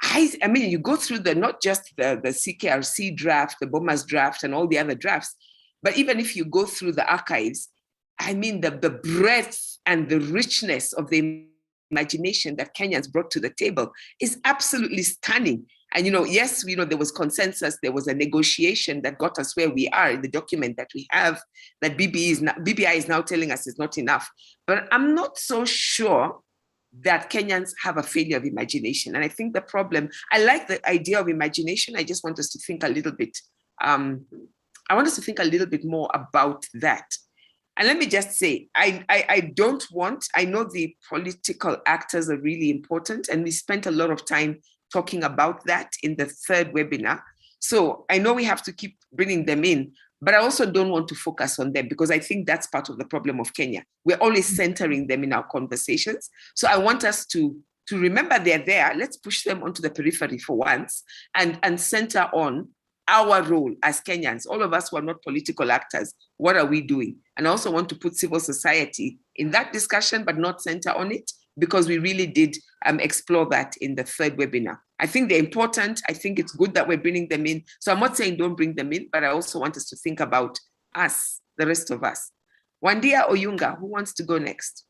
I mean, you go through not just the CKRC draft, the Boma's draft, and all the other drafts, but even if you go through the archives, I mean, the breadth and the richness of the imagination that Kenyans brought to the table is absolutely stunning. And, yes, there was consensus, there was a negotiation that got us where we are in the document that we have, that BBI is now telling us is not enough. But I'm not so sure that Kenyans have a failure of imagination. And I think the problem, I like the idea of imagination. I just want us to think a little bit, I want us to think a little bit more about that. And let me just say, I know the political actors are really important, and we spent a lot of time talking about that in the third webinar. So I know we have to keep bringing them in, but I also don't want to focus on them, because I think that's part of the problem of Kenya. We're always centering them in our conversations. So I want us to remember they're there. Let's push them onto the periphery for once and center on our role as Kenyans. All of us who are not political actors, what are we doing? And I also want to put civil society in that discussion, but not center on it, because we really did explore that in the third webinar. I think they're important. I think it's good that we're bringing them in. So I'm not saying don't bring them in, but I also want us to think about us, the rest of us. Wandia Oyunga, who wants to go next?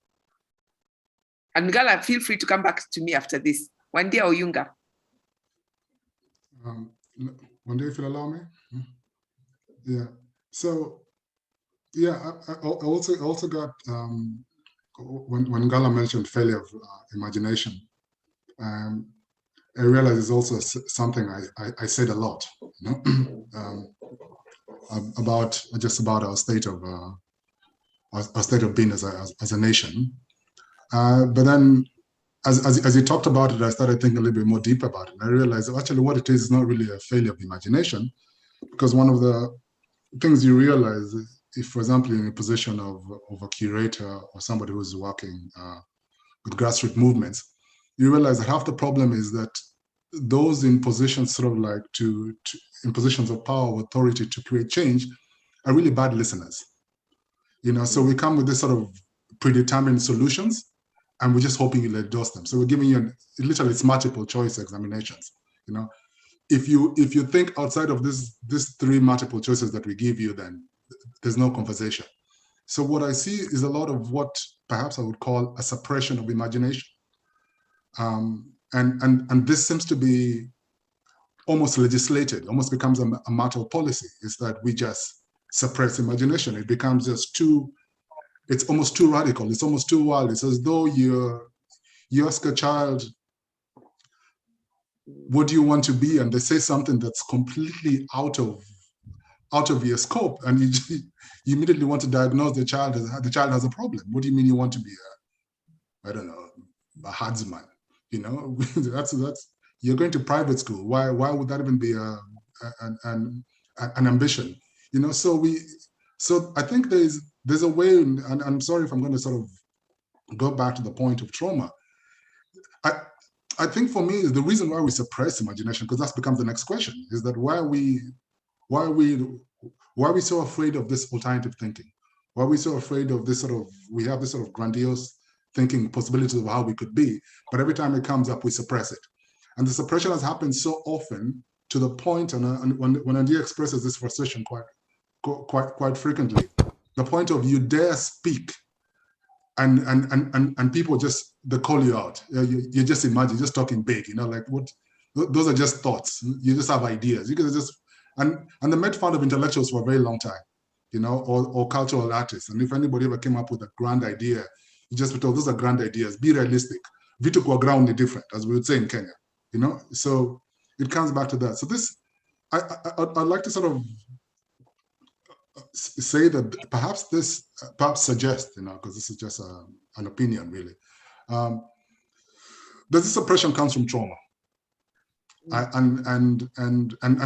And Ngala, feel free to come back to me after this. Wandia Oyunga. Wandia, if you'll allow me. Yeah. So, yeah, I also got, when Ngala mentioned failure of imagination, I realize it's also something I said a lot, about our state of being as a nation. But then, as you talked about it, I started thinking a little bit more deep about it. And I realized actually what it is not really a failure of imagination, because one of the things you realize is, if, for example, in a position of a curator or somebody who's working with grassroots movements, you realize that half the problem is that those in positions sort of like in positions of power or authority to create change are really bad listeners. So we come with this sort of predetermined solutions, and we're just hoping you'll endorse them. So we're giving you literally it's multiple choice examinations. If you think outside of these three multiple choices that we give you, then there's no conversation. So what I see is a lot of what perhaps I would call a suppression of imagination. And this seems to be almost legislated, almost becomes a matter of policy, is that we just suppress imagination. It becomes just it's almost too radical, it's almost too wild. It's as though you ask a child, what do you want to be? And they say something that's completely out of your scope, and you immediately want to diagnose the child has a problem. What do you mean you want to be a herdsman? That's you're going to private school. Why would that even be an ambition? So I think there's a way, and I'm sorry if I'm going to sort of go back to the point of trauma. I think for me, the reason why we suppress imagination, because that becomes the next question, is that why are we so afraid of this alternative thinking? Why are we so afraid of this we have this sort of grandiose thinking possibilities of how we could be, but every time it comes up, we suppress it. And the suppression has happened so often to the point, and when Andy expresses this frustration quite frequently, the point of you dare speak, and people they call you out. You just imagine, just talking big, like what? Those are just thoughts. You just have ideas. You can just and they made fun of intellectuals for a very long time, or cultural artists. And if anybody ever came up with a grand idea, you just be told those are grand ideas. Be realistic. Vitu kwa ground is different, as we would say in Kenya. So it comes back to that. So this, I'd like to sort of say that perhaps suggest, because this is just an opinion really, that this suppression comes from trauma. And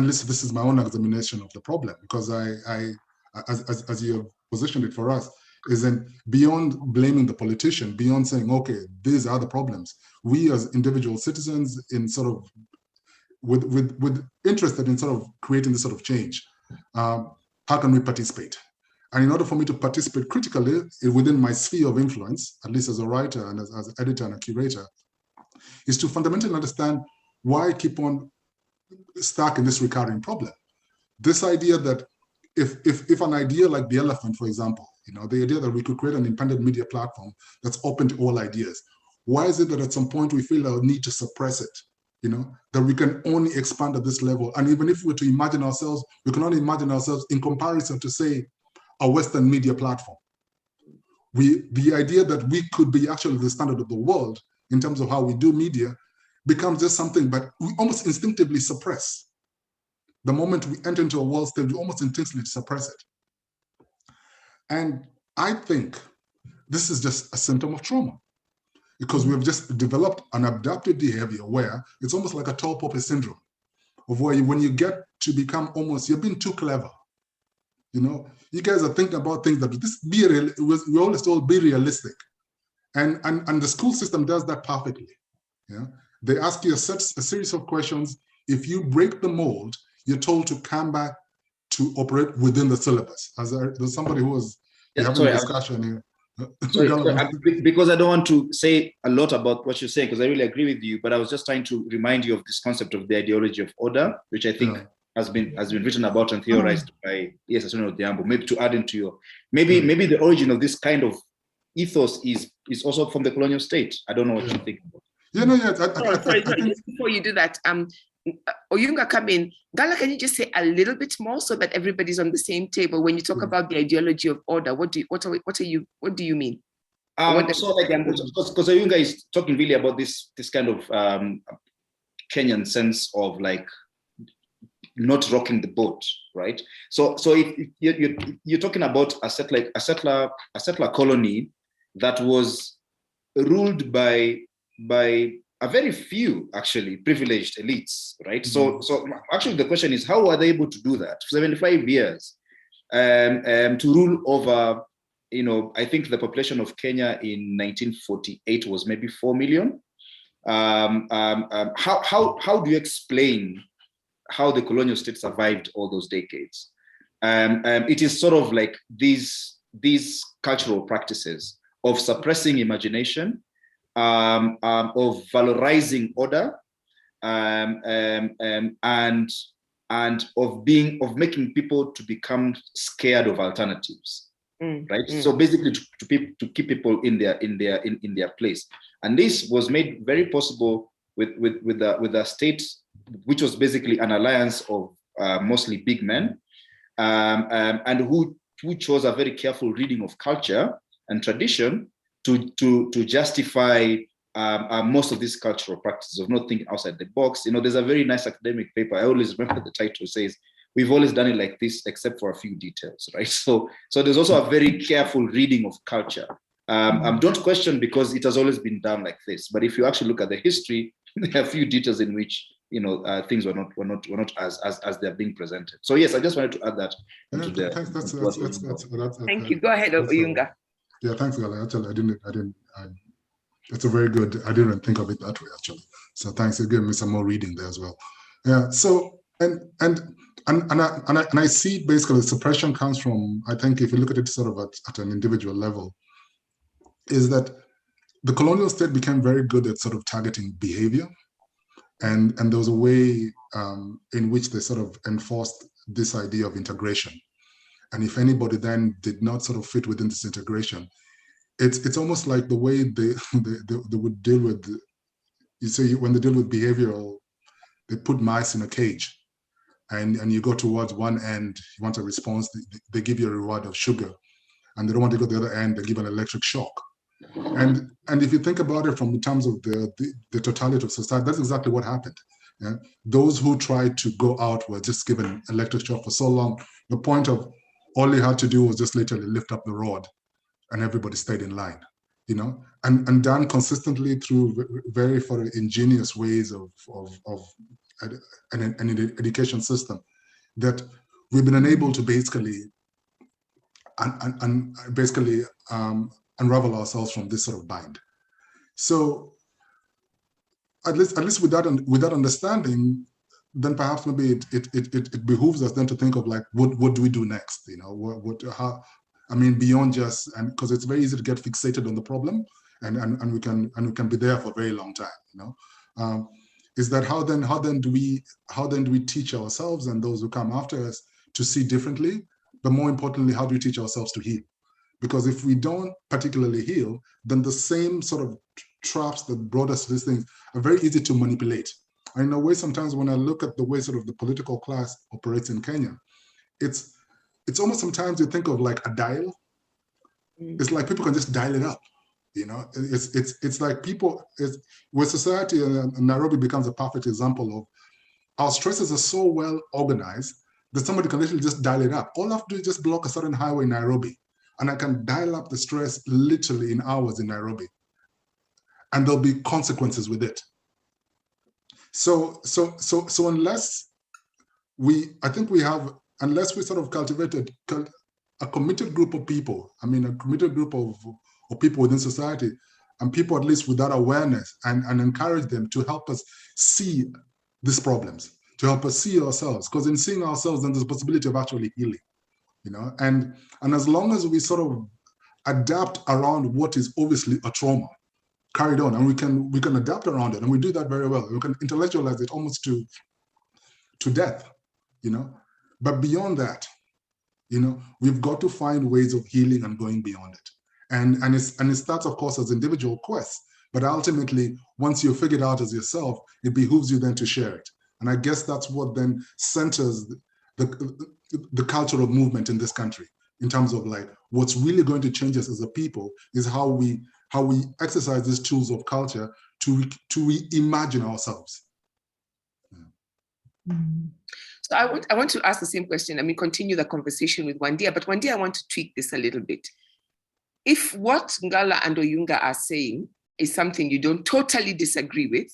listen, this is my own examination of the problem, because as you have positioned it for us, isn't beyond blaming the politician, beyond saying, okay, these are the problems. We as individual citizens in sort of with interested in sort of creating this sort of change, how can we participate? And in order for me to participate critically within my sphere of influence, at least as a writer and as an editor and a curator, is to fundamentally understand why I keep on stuck in this recurring problem. This idea that if an idea like the elephant, for example, the idea that we could create an independent media platform that's open to all ideas, why is it that at some point we feel a need to suppress it? That we can only expand at this level. And even if we were to imagine ourselves, we can only imagine ourselves in comparison to, say, a Western media platform. The idea that we could be actually the standard of the world in terms of how we do media becomes just something, but we almost instinctively suppress. The moment we enter into a world stage, we almost instinctively suppress it. And I think this is just a symptom of trauma, because we've just developed an adaptive behavior where it's almost like a tall poppy syndrome, of where when you get to become almost, you're being too clever. You guys are thinking about things that we're always told be realistic. And the school system does that perfectly. They ask you a series of questions. If you break the mold, you're told to come back to operate within the syllabus. There's somebody who was having a discussion here. Because I don't want to say a lot about what you're saying, because I really agree with you, but I was just trying to remind you of this concept of the ideology of order, which I think has been written about and theorized by Asano Diambo. Maybe to add into your maybe the origin of this kind of ethos is also from the colonial state. I don't know what you think. Sorry, just before you do that, Oyunga, come in. Gala, can you just say a little bit more so that everybody's on the same table when you talk about the ideology of order? What do you mean? Because Oyunga is talking really about this kind of Kenyan sense of like not rocking the boat, right? So if you're talking about a settler colony that was ruled by a very few actually privileged elites, right? So actually the question is, how are they able to do that for 75 years to rule over, I think the population of Kenya in 1948 was maybe 4 million. How do you explain how the colonial state survived all those decades? It is sort of like these cultural practices of suppressing imagination, of valorizing order, and of making people to become scared of alternatives, right? So basically, to keep people in their place, and this was made very possible with the state, which was basically an alliance of mostly big men, and who chose a very careful reading of culture and tradition to justify most of these cultural practices of not thinking outside the box. There's a very nice academic paper. I always remember the title says, "We've always done it like this, except for a few details," right? So there's also a very careful reading of culture. Don't question because it has always been done like this. But if you actually look at the history, there are a few details in which things were not as they're being presented. So yes, I just wanted to add that. Thank you. Go ahead, Oyunga. Yeah, thanks, Gala. Actually, it's a very good. I didn't think of it that way actually. So thanks. It gave me some more reading there as well. Yeah. So and I see basically the suppression comes from. I think if you look at it sort of at an individual level, is that the colonial state became very good at sort of targeting behavior, and there was a way in which they sort of enforced this idea of integration. And if anybody then did not sort of fit within this integration, it's almost like the way they would deal with, you see, when they deal with behavioral, they put mice in a cage, and you go towards one end, you want a response, they give you a reward of sugar, and they don't want to go to the other end, they give an electric shock. And if you think about it from the terms of the totality of society, that's exactly what happened. Yeah? Those who tried to go out were just given electric shock for so long. The point of all they had to do was just literally lift up the rod, and everybody stayed in line, and done consistently through very ingenious ways of an education system that we've been unable to basically unravel ourselves from this sort of bind. So at least with that understanding, then perhaps maybe it behooves us then to think of like, what do we do next? You know, how, I mean, beyond just, and because it's very easy to get fixated on the problem, and we can be there for a very long time. You know, is that how then do we teach ourselves and those who come after us to see differently? But more importantly, how do we teach ourselves to heal? Because if we don't particularly heal, then the same sort of traps that brought us to these things are very easy to manipulate. And in a way, sometimes when I look at the way sort of the political class operates in Kenya, it's almost sometimes you think of like a dial. It's like people can just dial it up. You know, it's like people, with society, and Nairobi becomes a perfect example of our stresses are so well organized that somebody can literally just dial it up. All I have to do is just block a certain highway in Nairobi, and I can dial up the stress literally in hours in Nairobi, and there'll be consequences with it. So unless unless we sort of cultivated a committed group of people, I mean, a committed group of people within society, and people at least with that awareness, and encourage them to help us see these problems, to help us see ourselves, because in seeing ourselves, then there's a possibility of actually healing, you know. And as long as we sort of adapt around what is obviously a trauma, carried on, and we can adapt around it, and we do that very well. We can intellectualize it almost to death, you know. But beyond that, you know, we've got to find ways of healing and going beyond it. And it starts, of course, as individual quests, but ultimately, once you're figured out as yourself, it behooves you then to share it. And I guess that's what then centers the culture of movement in this country, in terms of like, what's really going to change us as a people is how we exercise these tools of culture to reimagine ourselves. Yeah. So I want to ask the same question. I mean, continue the conversation with Wandia, but Wandia, I want to tweak this a little bit. If what Ngala and Oyunga are saying is something you don't totally disagree with,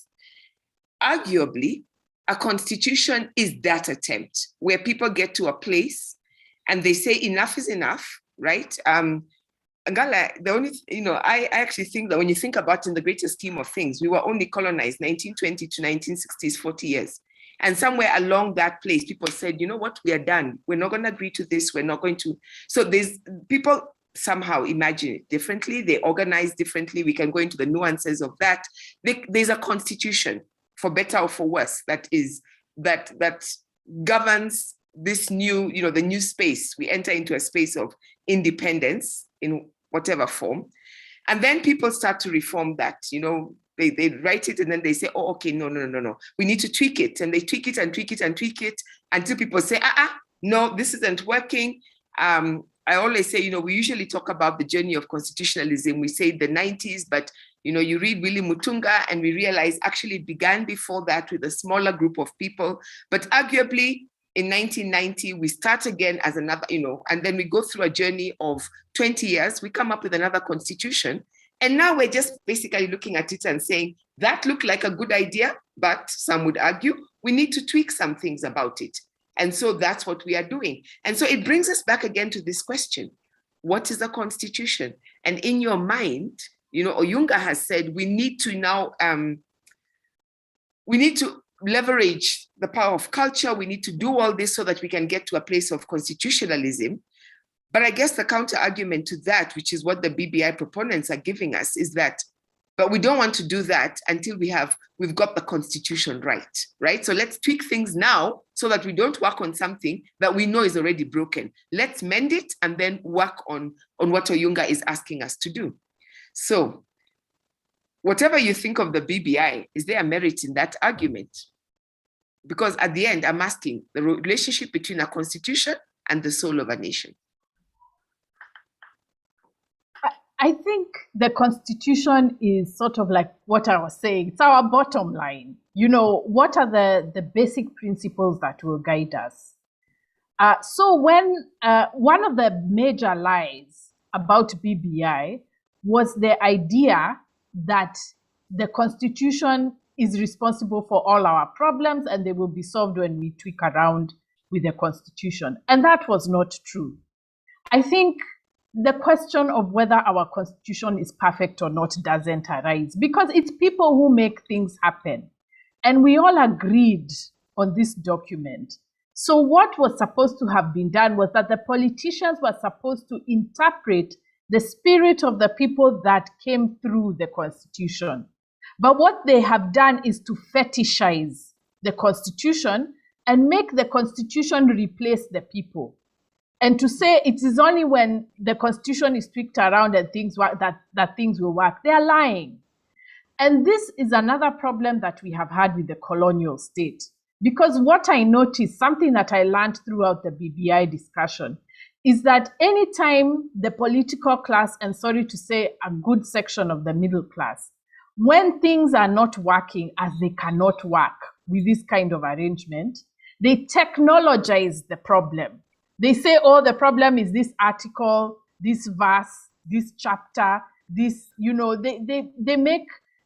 arguably, a constitution is that attempt where people get to a place and they say enough is enough, right? Ngala, the only, you know, I actually think that when you think about it in the greater scheme of things, we were only colonized 1920 to 1960s, 40 years. And somewhere along that place, people said, you know what, we are done. We're not going to agree to this. We're not going to. So there's people somehow imagine it differently. They organize differently. We can go into the nuances of that. There's a constitution, for better or for worse, that governs this new, you know, the new space. We enter into a space of independence in whatever form. And then people start to reform that, you know, they write it and then they say, oh, okay, no. We need to tweak it. And they tweak it and tweak it and tweak it until people say, no, this isn't working. I always say, you know, we usually talk about the journey of constitutionalism. We say the 90s, but, you know, you read Willy Mutunga and we realize actually it began before that with a smaller group of people. But arguably in 1990, we start again as another, you know, and then we go through a journey of 20 years, we come up with another constitution. And now we're just basically looking at it and saying, that looked like a good idea, but some would argue we need to tweak some things about it. And so that's what we are doing. And so it brings us back again to this question. What is a constitution? And in your mind, you know, Oyunga has said, we need to now, we need to leverage the power of culture. We need to do all this so that we can get to a place of constitutionalism. But I guess the counter argument to that, which is what the BBI proponents are giving us, is that, but we don't want to do that until we've got the constitution right? So let's tweak things now so that we don't work on something that we know is already broken. Let's mend it and then work on what Oyunga is asking us to do. So whatever you think of the BBI, is there a merit in that argument? Because at the end, I'm asking the relationship between a constitution and the soul of a nation. I think the Constitution is sort of like what I was saying. It's our bottom line. You know, what are the basic principles that will guide us? So when one of the major lies about BBI was the idea that the Constitution is responsible for all our problems and they will be solved when we tweak around with the Constitution. And that was not true. I think the question of whether our constitution is perfect or not doesn't arise because it's people who make things happen. And we all agreed on this document. So what was supposed to have been done was that the politicians were supposed to interpret the spirit of the people that came through the Constitution. But what they have done is to fetishize the Constitution and make the Constitution replace the people. And to say it is only when the Constitution is tweaked around and things work, that things will work. They are lying. And this is another problem that we have had with the colonial state. Because what I noticed, something that I learned throughout the BBI discussion, is that anytime the political class, and sorry to say a good section of the middle class, when things are not working as they cannot work with this kind of arrangement, they technologize the problem. They say, oh, the problem is this article, this verse, this chapter, this,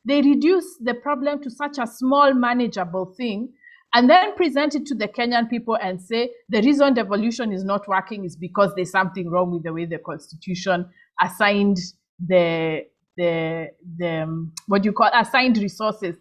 they reduce the problem to such a small, manageable thing, and then present it to the Kenyan people and say, the reason devolution is not working is because there's something wrong with the way the Constitution assigned assigned resources.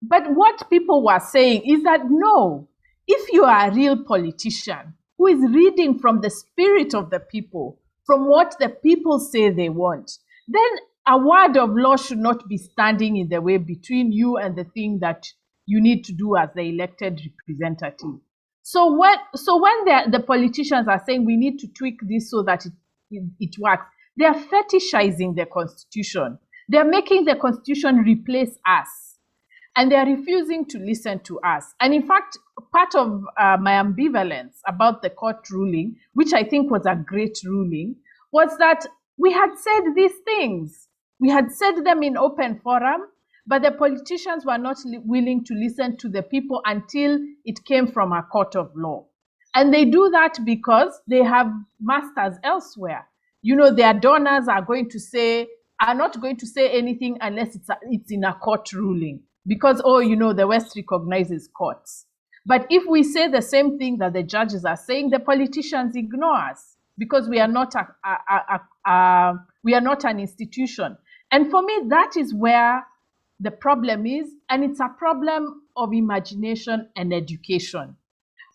But what people were saying is that, no, if you are a real politician who is reading from the spirit of the people, from what the people say they want, then a word of law should not be standing in the way between you and the thing that you need to do as the elected representative. So when the politicians are saying we need to tweak this so that it works, they are fetishizing the Constitution. They are making the Constitution replace us. And they are refusing to listen to us. And in fact, part of my ambivalence about the court ruling, which I think was a great ruling, was that we had said these things. We had said them in open forum, but the politicians were not willing to listen to the people until it came from a court of law. And they do that because they have masters elsewhere. Their donors are not going to say anything unless it's in a court ruling. Because, the West recognizes courts. But if we say the same thing that the judges are saying, the politicians ignore us because we are not an institution. And for me, that is where the problem is, and it's a problem of imagination and education.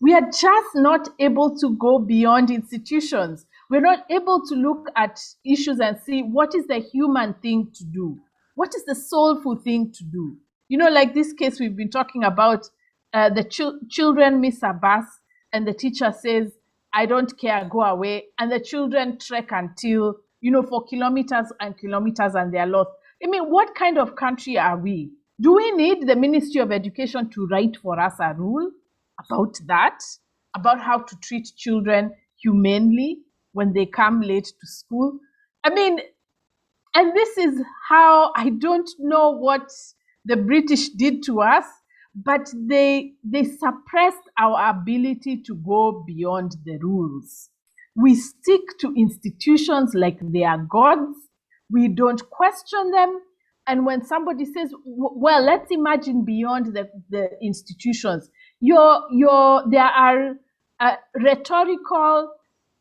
We are just not able to go beyond institutions. We're not able to look at issues and see what is the human thing to do? What is the soulful thing to do? Like this case we've been talking about, the children miss a bus and the teacher says, I don't care, go away. And the children trek until, for kilometers and kilometers and they're lost. I mean, what kind of country are we? Do we need the Ministry of Education to write for us a rule about that? About how to treat children humanely when they come late to school? I mean, and this is how, I don't know what the British did to us, but they suppressed our ability to go beyond the rules. We stick to institutions like they are gods. We don't question them. And when somebody says, well, let's imagine beyond the institutions, there are rhetorical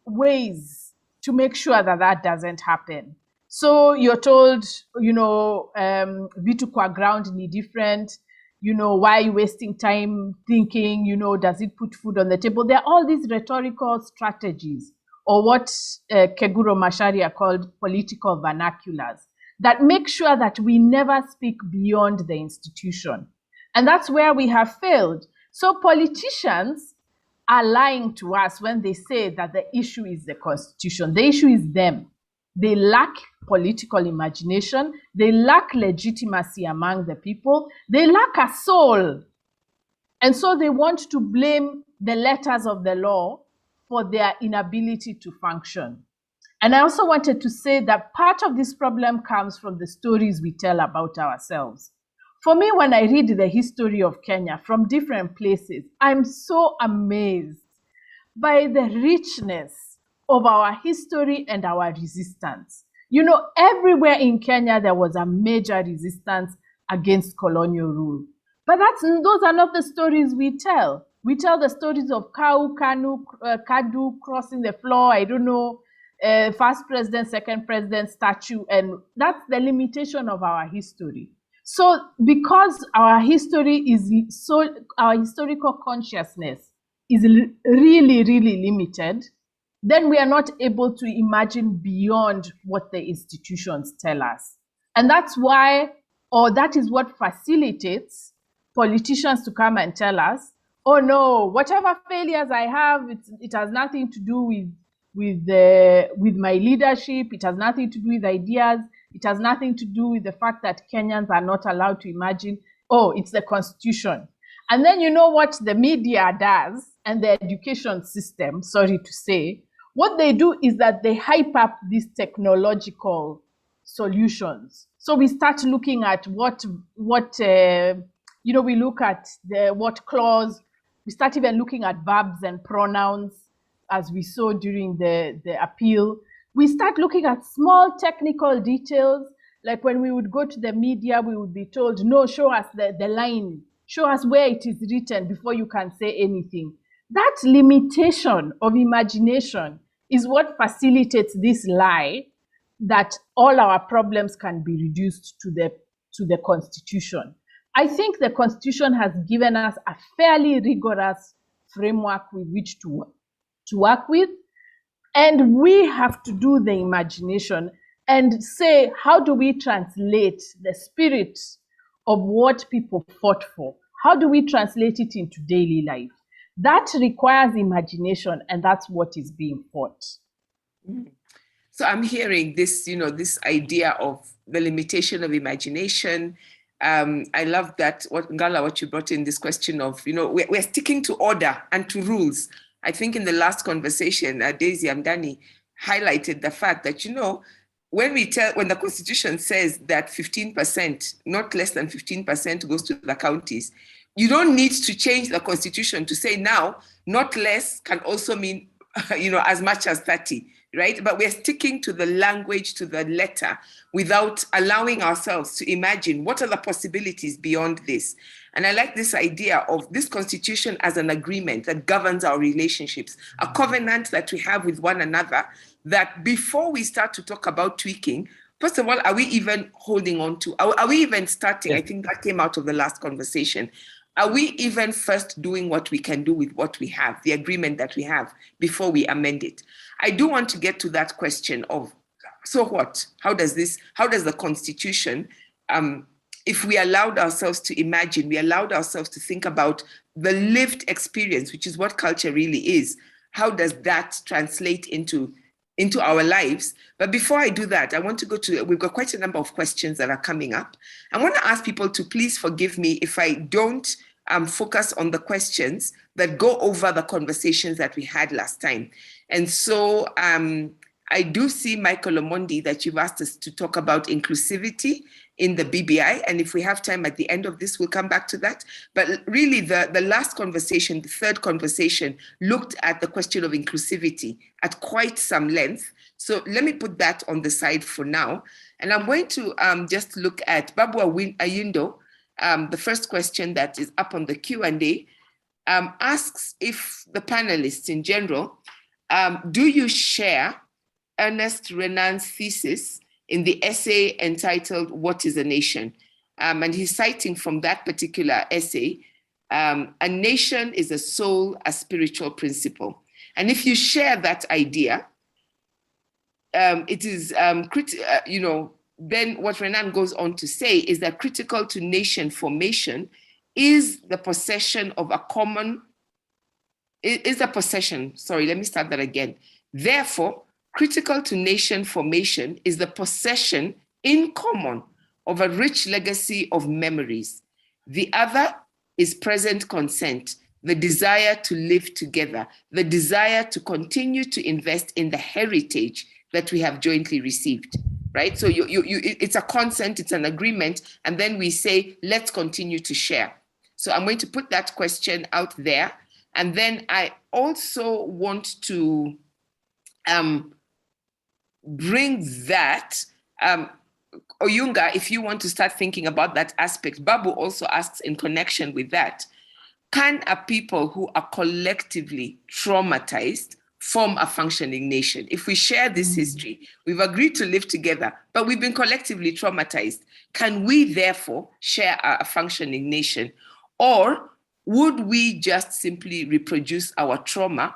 ways to make sure that doesn't happen. So you're told, vitu kwa ground ni different. Why are you wasting time thinking, does it put food on the table? There are all these rhetorical strategies, or what Keguro Macharia called political vernaculars, that make sure that we never speak beyond the institution. And that's where we have failed. So politicians are lying to us when they say that the issue is the Constitution. The issue is them. They lack political imagination. They lack legitimacy among the people. They lack a soul. And so they want to blame the letters of the law for their inability to function. And I also wanted to say that part of this problem comes from the stories we tell about ourselves. For me, when I read the history of Kenya from different places, I'm so amazed by the richness of our history and our resistance. Everywhere in Kenya, there was a major resistance against colonial rule. But those are not the stories we tell. We tell the stories of Kadu crossing the floor, first president, second president statue, and that's the limitation of our history. So because our historical consciousness is really, really limited, then we are not able to imagine beyond what the institutions tell us. And that's why, or that is what facilitates politicians to come and tell us, oh no, whatever failures I have, it has nothing to do with my leadership. It has nothing to do with ideas. It has nothing to do with the fact that Kenyans are not allowed to imagine. Oh, it's the constitution. And then you know what the media does and the education system, sorry to say, what they do is that they hype up these technological solutions. So we start looking at what we look at what clause. We start even looking at verbs and pronouns, as we saw during the appeal. We start looking at small technical details, like when we would go to the media, we would be told, no, show us the line, show us where it is written before you can say anything. That limitation of imagination is what facilitates this lie that all our problems can be reduced to the Constitution. I think the Constitution has given us a fairly rigorous framework with which to work with, and we have to do the imagination and say, how do we translate the spirit of what people fought for? How do we translate it into daily life? That requires imagination, and that's what is being fought. So I'm hearing this, this idea of the limitation of imagination. I love that, what you brought in, this question of, we're sticking to order and to rules. I think in the last conversation, Daisy Amdani highlighted the fact that, when the Constitution says that 15%, not less than 15% goes to the counties, you don't need to change the Constitution to say now, not less can also mean, as much as 30, right? But we're sticking to the language, to the letter, without allowing ourselves to imagine what are the possibilities beyond this. And I like this idea of this Constitution as an agreement that governs our relationships, a covenant that we have with one another, that before we start to talk about tweaking, first of all, are we even holding on to? Are we even starting? Yeah. I think that came out of the last conversation. Are we even first doing what we can do with what we have, the agreement that we have, before we amend it? I do want to get to that question of, so what? How does the Constitution, if we allowed ourselves to imagine, we allowed ourselves to think about the lived experience, which is what culture really is, how does that translate into our lives? But before I do that, I want to we've got quite a number of questions that are coming up. I want to ask people to please forgive me if I don't focus on the questions that go over the conversations that we had last time. And so I do see, Michael Omondi, that you've asked us to talk about inclusivity in the BBI. And if we have time at the end of this, we'll come back to that. But really, the last conversation, the third conversation, looked at the question of inclusivity at quite some length. So let me put that on the side for now. And I'm going to just look at Babu Ayindo. The first question that is up on the Q&A asks if the panelists in general, do you share Ernest Renan's thesis in the essay entitled "What is a Nation?" And he's citing from that particular essay, a nation is a soul, a spiritual principle. And if you share that idea, it is, then what Renan goes on to say is that critical to nation formation is the possession of a common, Therefore, critical to nation formation is the possession in common of a rich legacy of memories. The other is present consent, the desire to live together, the desire to continue to invest in the heritage that we have jointly received, right? So it's a consent, it's an agreement, and then we say, let's continue to share. So I'm going to put that question out there. And then I also want to bring that, Oyunga, if you want to start thinking about that aspect. Babu also asks in connection with that, can a people who are collectively traumatized form a functioning nation? If we share this history, we've agreed to live together, but we've been collectively traumatized. Can we therefore share a functioning nation? Or would we just simply reproduce our trauma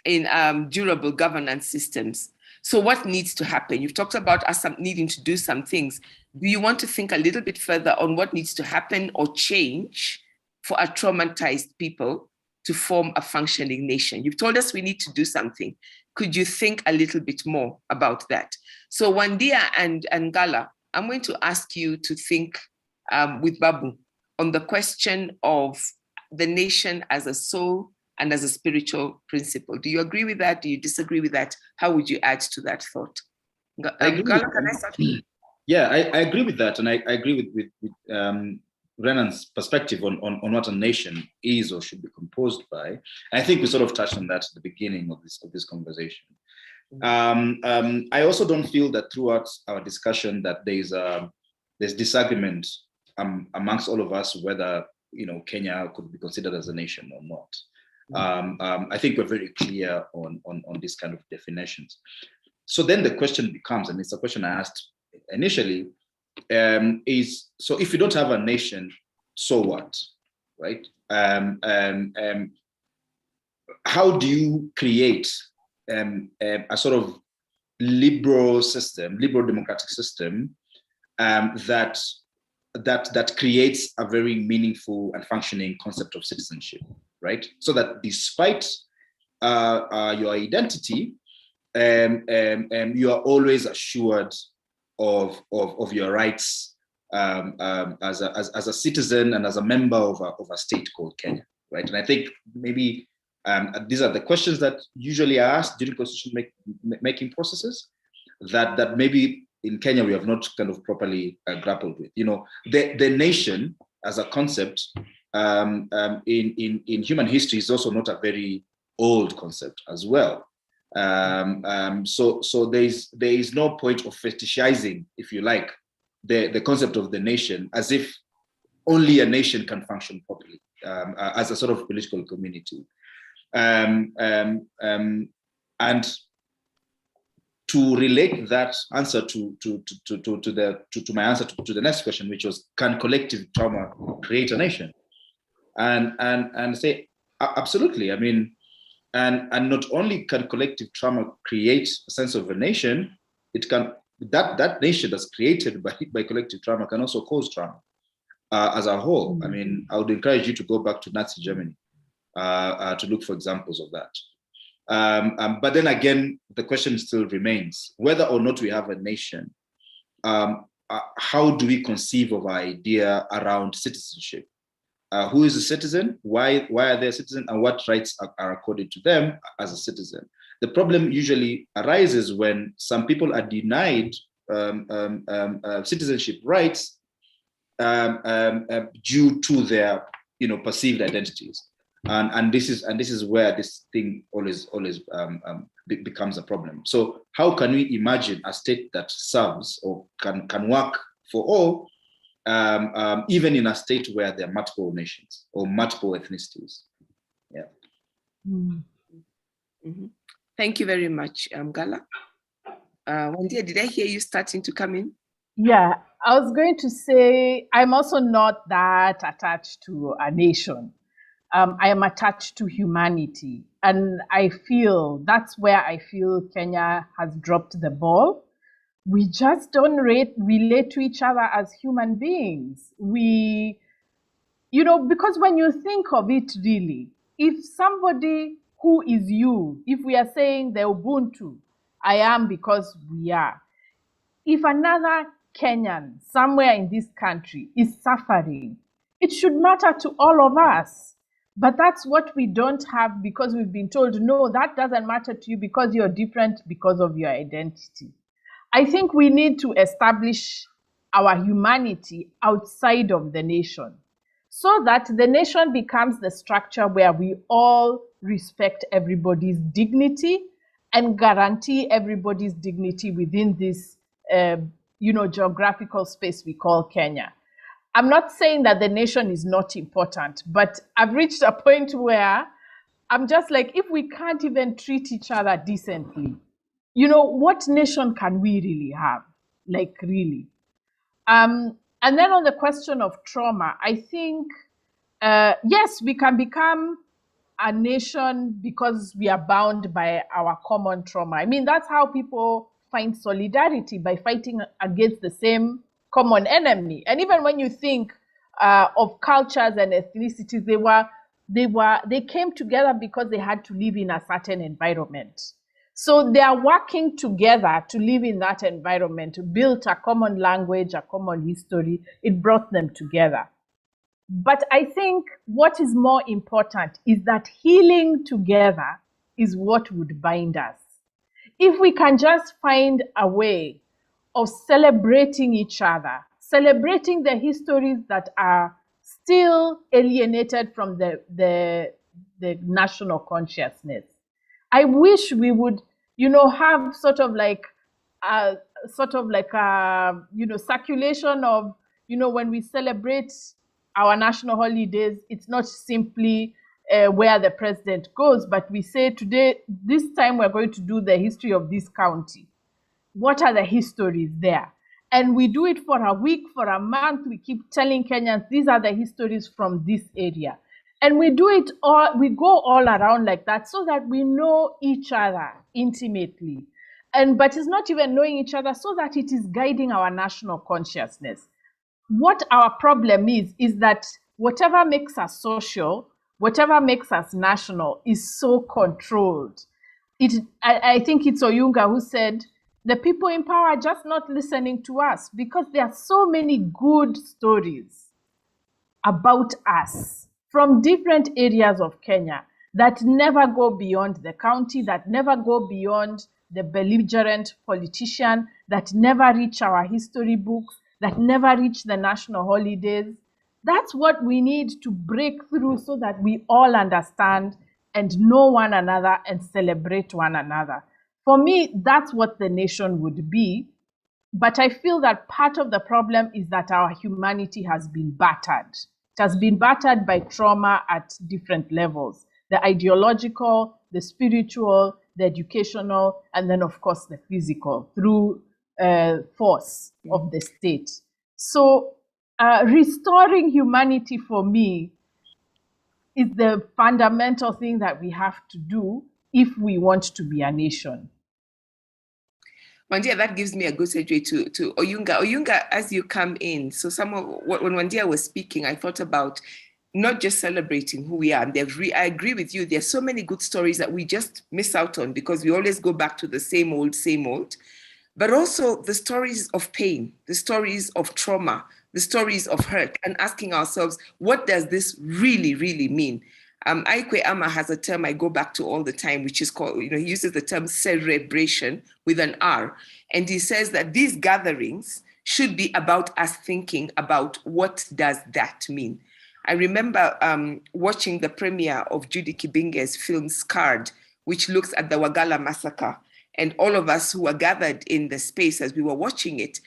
in durable governance systems? So what needs to happen? You've talked about us needing to do some things. Do you want to think a little bit further on what needs to happen or change for a traumatized people to form a functioning nation? You've told us we need to do something. Could you think a little bit more about that? So Wandia and Gala, I'm going to ask you to think with Babu on the question of the nation as a soul and as a spiritual principle. Do you agree with that? Do you disagree with that? How would you add to that thought? Gala, can I start? Yeah, I agree with that. And I agree with Renan's perspective on what a nation is or should be composed by. I think we sort of touched on that at the beginning of this conversation. I also don't feel that throughout our discussion that there's disagreement amongst all of us whether Kenya could be considered as a nation or not. I think we're very clear on this kind of definitions. So then the question becomes, and it's a question I asked initially, is, so if you don't have a nation, so what, right? How do you create a sort of liberal democratic system that creates a very meaningful and functioning concept of citizenship, right? So that despite your identity, you are always assured of your rights as a citizen and as a member of a state called Kenya, right? And I think maybe these are the questions that usually are asked during constitution making processes that maybe in Kenya we have not kind of properly grappled with. The nation as a concept in human history is also not a very old concept as well. So there is no point of fetishizing, if you like, the concept of the nation as if only a nation can function properly as a sort of political community. And to relate that answer to my answer to the next question, which was, can collective trauma create a nation? And say absolutely. I mean, and not only can collective trauma create a sense of a nation, it can that nation that's created by collective trauma can also cause trauma as a whole. I mean, I would encourage you to go back to Nazi Germany to look for examples of that. But then again, the question still remains whether or not we have a nation. How do we conceive of our idea around citizenship? Who is a citizen? Why are they a citizen? And what rights are accorded to them as a citizen? The problem usually arises when some people are denied citizenship rights due to their perceived identities. And this is where this thing always becomes a problem. So how can we imagine a state that serves or can work for all, even in a state where there are multiple nations or multiple ethnicities? Yeah. Mm-hmm. Thank you very much, Gala. Wandia, did I hear you starting to come in? Yeah, I was going to say I'm also not that attached to a nation. I am attached to humanity. And I feel that's where I feel Kenya has dropped the ball. We just don't relate to each other as human beings. Because when you think of it really, if somebody who is you, if we are saying the Ubuntu, I am because we are, if another Kenyan somewhere in this country is suffering, it should matter to all of us. But that's what we don't have because we've been told, no, that doesn't matter to you because you're different because of your identity. I think we need to establish our humanity outside of the nation so that the nation becomes the structure where we all respect everybody's dignity and guarantee everybody's dignity within this geographical space we call Kenya. I'm not saying that the nation is not important, but I've reached a point where I'm just like, if we can't even treat each other decently, you know, what nation can we really have? Like, really? And then on the question of trauma, I think, yes, we can become a nation because we are bound by our common trauma. I mean, that's how people find solidarity, by fighting against the same common enemy. And even when you think of cultures and ethnicities, they came together because they had to live in a certain environment. So they are working together to live in that environment, to build a common language, a common history. It brought them together. But I think what is more important is that healing together is what would bind us. If we can just find a way of celebrating each other, celebrating the histories that are still alienated from the national consciousness. I wish we would, you know, have sort of like a circulation of, you know, when we celebrate our national holidays, it's not simply where the president goes, but we say today, this time we're going to do the history of this county. What are the histories there? And we do it for a week, for a month. We keep telling Kenyans, these are the histories from this area. And we do it all, we go all around like that so that we know each other intimately. But it's not even knowing each other, so that it is guiding our national consciousness. What our problem is that whatever makes us social, whatever makes us national is so controlled. I think it's Oyunga who said, the people in power are just not listening to us because there are so many good stories about us from different areas of Kenya that never go beyond the county, that never go beyond the belligerent politician, that never reach our history books, that never reach the national holidays. That's what we need to break through so that we all understand and know one another and celebrate one another. For me, that's what the nation would be. But I feel that part of the problem is that our humanity has been battered. It has been battered by trauma at different levels, the ideological, the spiritual, the educational, and then, of course, the physical, through force of the state. So restoring humanity for me is the fundamental thing that we have to do if we want to be a nation. Wandia, that gives me a good segue to Oyunga. Oyunga, as you come in, so when Wandia was speaking, I thought about not just celebrating who we are. And I agree with you. There's so many good stories that we just miss out on because we always go back to the same old, but also the stories of pain, the stories of trauma, the stories of hurt, and asking ourselves, what does this really, really mean? Aikwe Ama has a term I go back to all the time, which is called, he uses the term celebration with an R. And he says that these gatherings should be about us thinking about what does that mean. I remember watching the premiere of Judy Kibinge's film Scarred, which looks at the Wagala massacre. And all of us who were gathered in the space as we were watching it,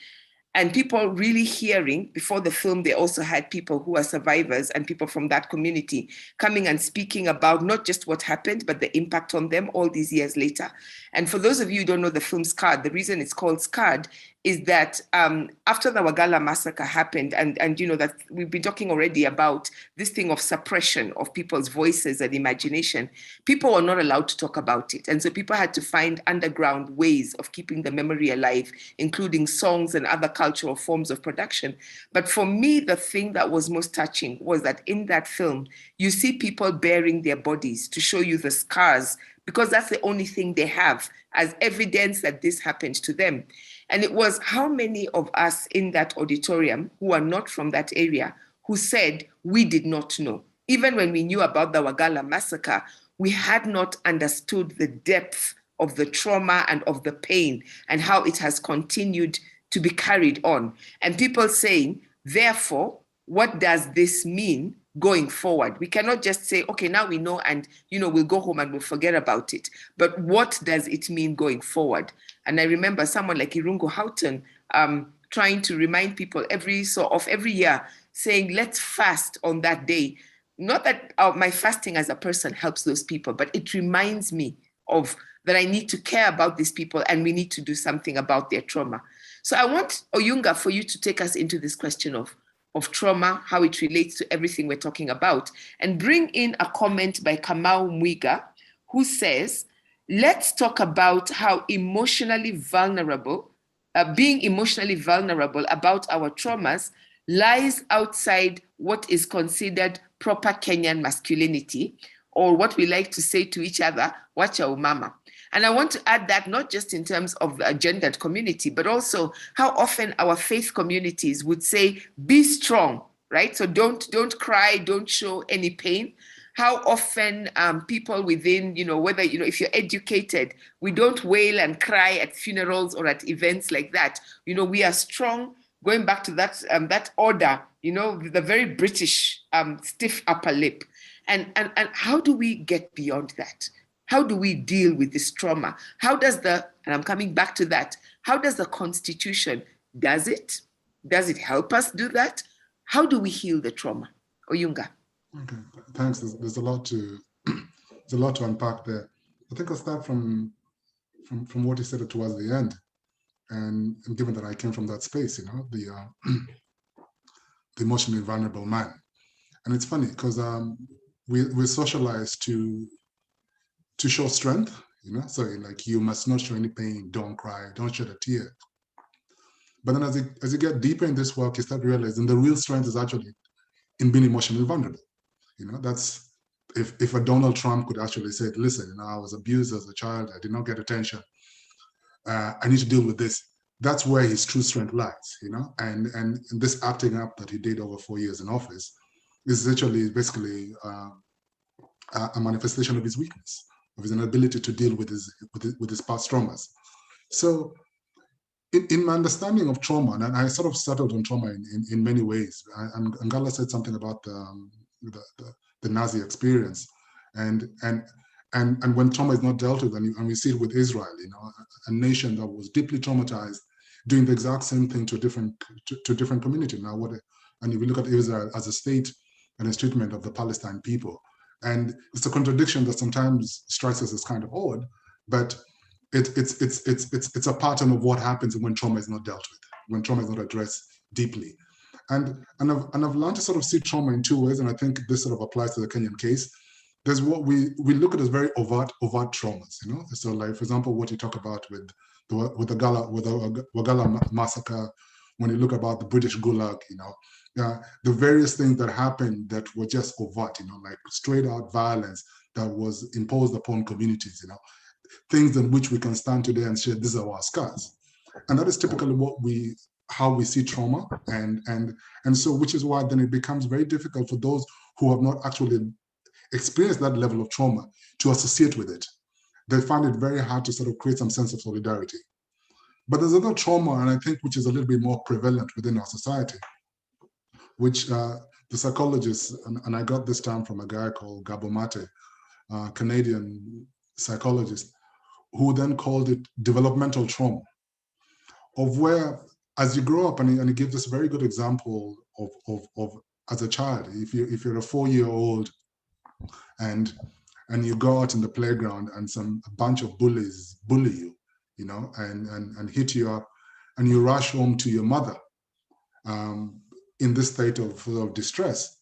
and people really hearing, before the film, they also had people who are survivors and people from that community coming and speaking about not just what happened, but the impact on them all these years later. And for those of you who don't know the film Scarred, the reason it's called Scarred is that after the Wagala massacre happened, and that we've been talking already about this thing of suppression of people's voices and imagination, people were not allowed to talk about it. And so people had to find underground ways of keeping the memory alive, including songs and other cultural forms of production. But for me, the thing that was most touching was that in that film, you see people bearing their bodies to show you the scars, because that's the only thing they have as evidence that this happened to them. And it was how many of us in that auditorium who are not from that area who said, we did not know. Even when we knew about the Wagala massacre, we had not understood the depth of the trauma and of the pain and how it has continued to be carried on. And people saying, therefore, what does this mean going forward? We cannot just say, okay, now we know and we'll go home and we'll forget about it. But what does it mean going forward? And I remember someone like Irungu Houghton trying to remind people every year, saying, let's fast on that day, not that my fasting as a person helps those people, but it reminds me of that I need to care about these people and we need to do something about their trauma. So I want, Oyunga, for you to take us into this question of trauma, how it relates to everything we're talking about, and bring in a comment by Kamau Mwiga, who says, let's talk about how emotionally vulnerable, being emotionally vulnerable about our traumas lies outside what is considered proper Kenyan masculinity, or what we like to say to each other, wacha umama. And I want to add that not just in terms of a gendered community, but also how often our faith communities would say, be strong, right? So don't cry, don't show any pain. How often people within, whether, if you're educated, we don't wail and cry at funerals or at events like that. We are strong, going back to that order, the very British stiff upper lip. And how do we get beyond that? How do we deal with this trauma? How does and I'm coming back to that, how does the Constitution, does it help us do that? How do we heal the trauma? Oyunga. Okay, thanks. There's a lot to unpack there. I think I'll start from what you said towards the end, and given that I came from that space, the emotionally vulnerable man, and it's funny because we're socialized to show strength, so like you must not show any pain, don't cry, don't shed a tear. But then as you get deeper in this work, you start realizing the real strength is actually in being emotionally vulnerable. That's if a Donald Trump could actually say, listen, I was abused as a child, I did not get attention, I need to deal with this. That's where his true strength lies, and this acting up that he did over 4 years in office is actually basically a manifestation of his weakness, of his inability to deal with his past traumas. So in my understanding of trauma, and I sort of settled on trauma in many ways, and Ngala said something about the Nazi experience, and when trauma is not dealt with, and we see it with Israel, a nation that was deeply traumatized, doing the exact same thing to a different community. Now, and if you look at Israel as a state and its treatment of the Palestine people, and it's a contradiction that sometimes strikes us as kind of odd, but it's a pattern of what happens when trauma is not dealt with, when trauma is not addressed deeply. And I've learned to sort of see trauma in two ways, and I think this sort of applies to the Kenyan case. There's what we look at as very overt traumas, So, like, for example, what you talk about with the Wagala massacre, when you look about the British Gulag, the various things that happened that were just overt, like straight out violence that was imposed upon communities, things in which we can stand today and say, these are our scars. And that is typically how we see trauma. And so, which is why then it becomes very difficult for those who have not actually experienced that level of trauma to associate with it. They find it very hard to sort of create some sense of solidarity. But there's other trauma, and I think which is a little bit more prevalent within our society, which the psychologists, and I got this term from a guy called Gabo Mate, Canadian psychologist, who then called it developmental trauma, of where, as you grow up, and he gives this very good example of as a child, if you're a 4-year-old and you go out in the playground and a bunch of bullies bully you, and hit you up, and you rush home to your mother in this state of distress,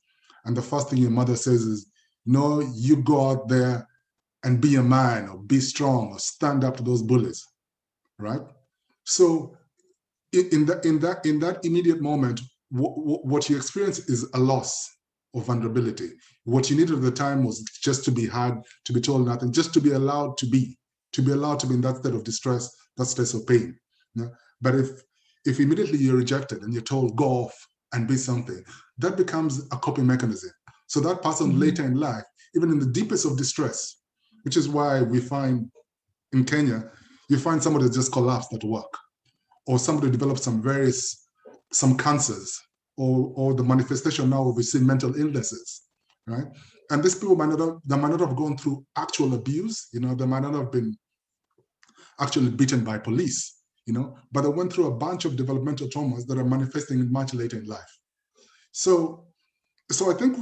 and the first thing your mother says is, no, you go out there and be a man, or be strong, or stand up to those bullies, right? So in that immediate moment, what you experience is a loss of vulnerability. What you needed at the time was just to be heard, to be told nothing, just to be allowed to be in that state of distress, that state of pain. But if immediately you're rejected and you're told go off and be something, that becomes a coping mechanism. So that person later in life, even in the deepest of distress, which is why we find in Kenya, you find somebody that just collapsed at work, or somebody developed some cancers, or the manifestation now of we see mental illnesses, right? And these people might not have gone through actual abuse, they might not have been actually beaten by police, but they went through a bunch of developmental traumas that are manifesting much later in life. So I think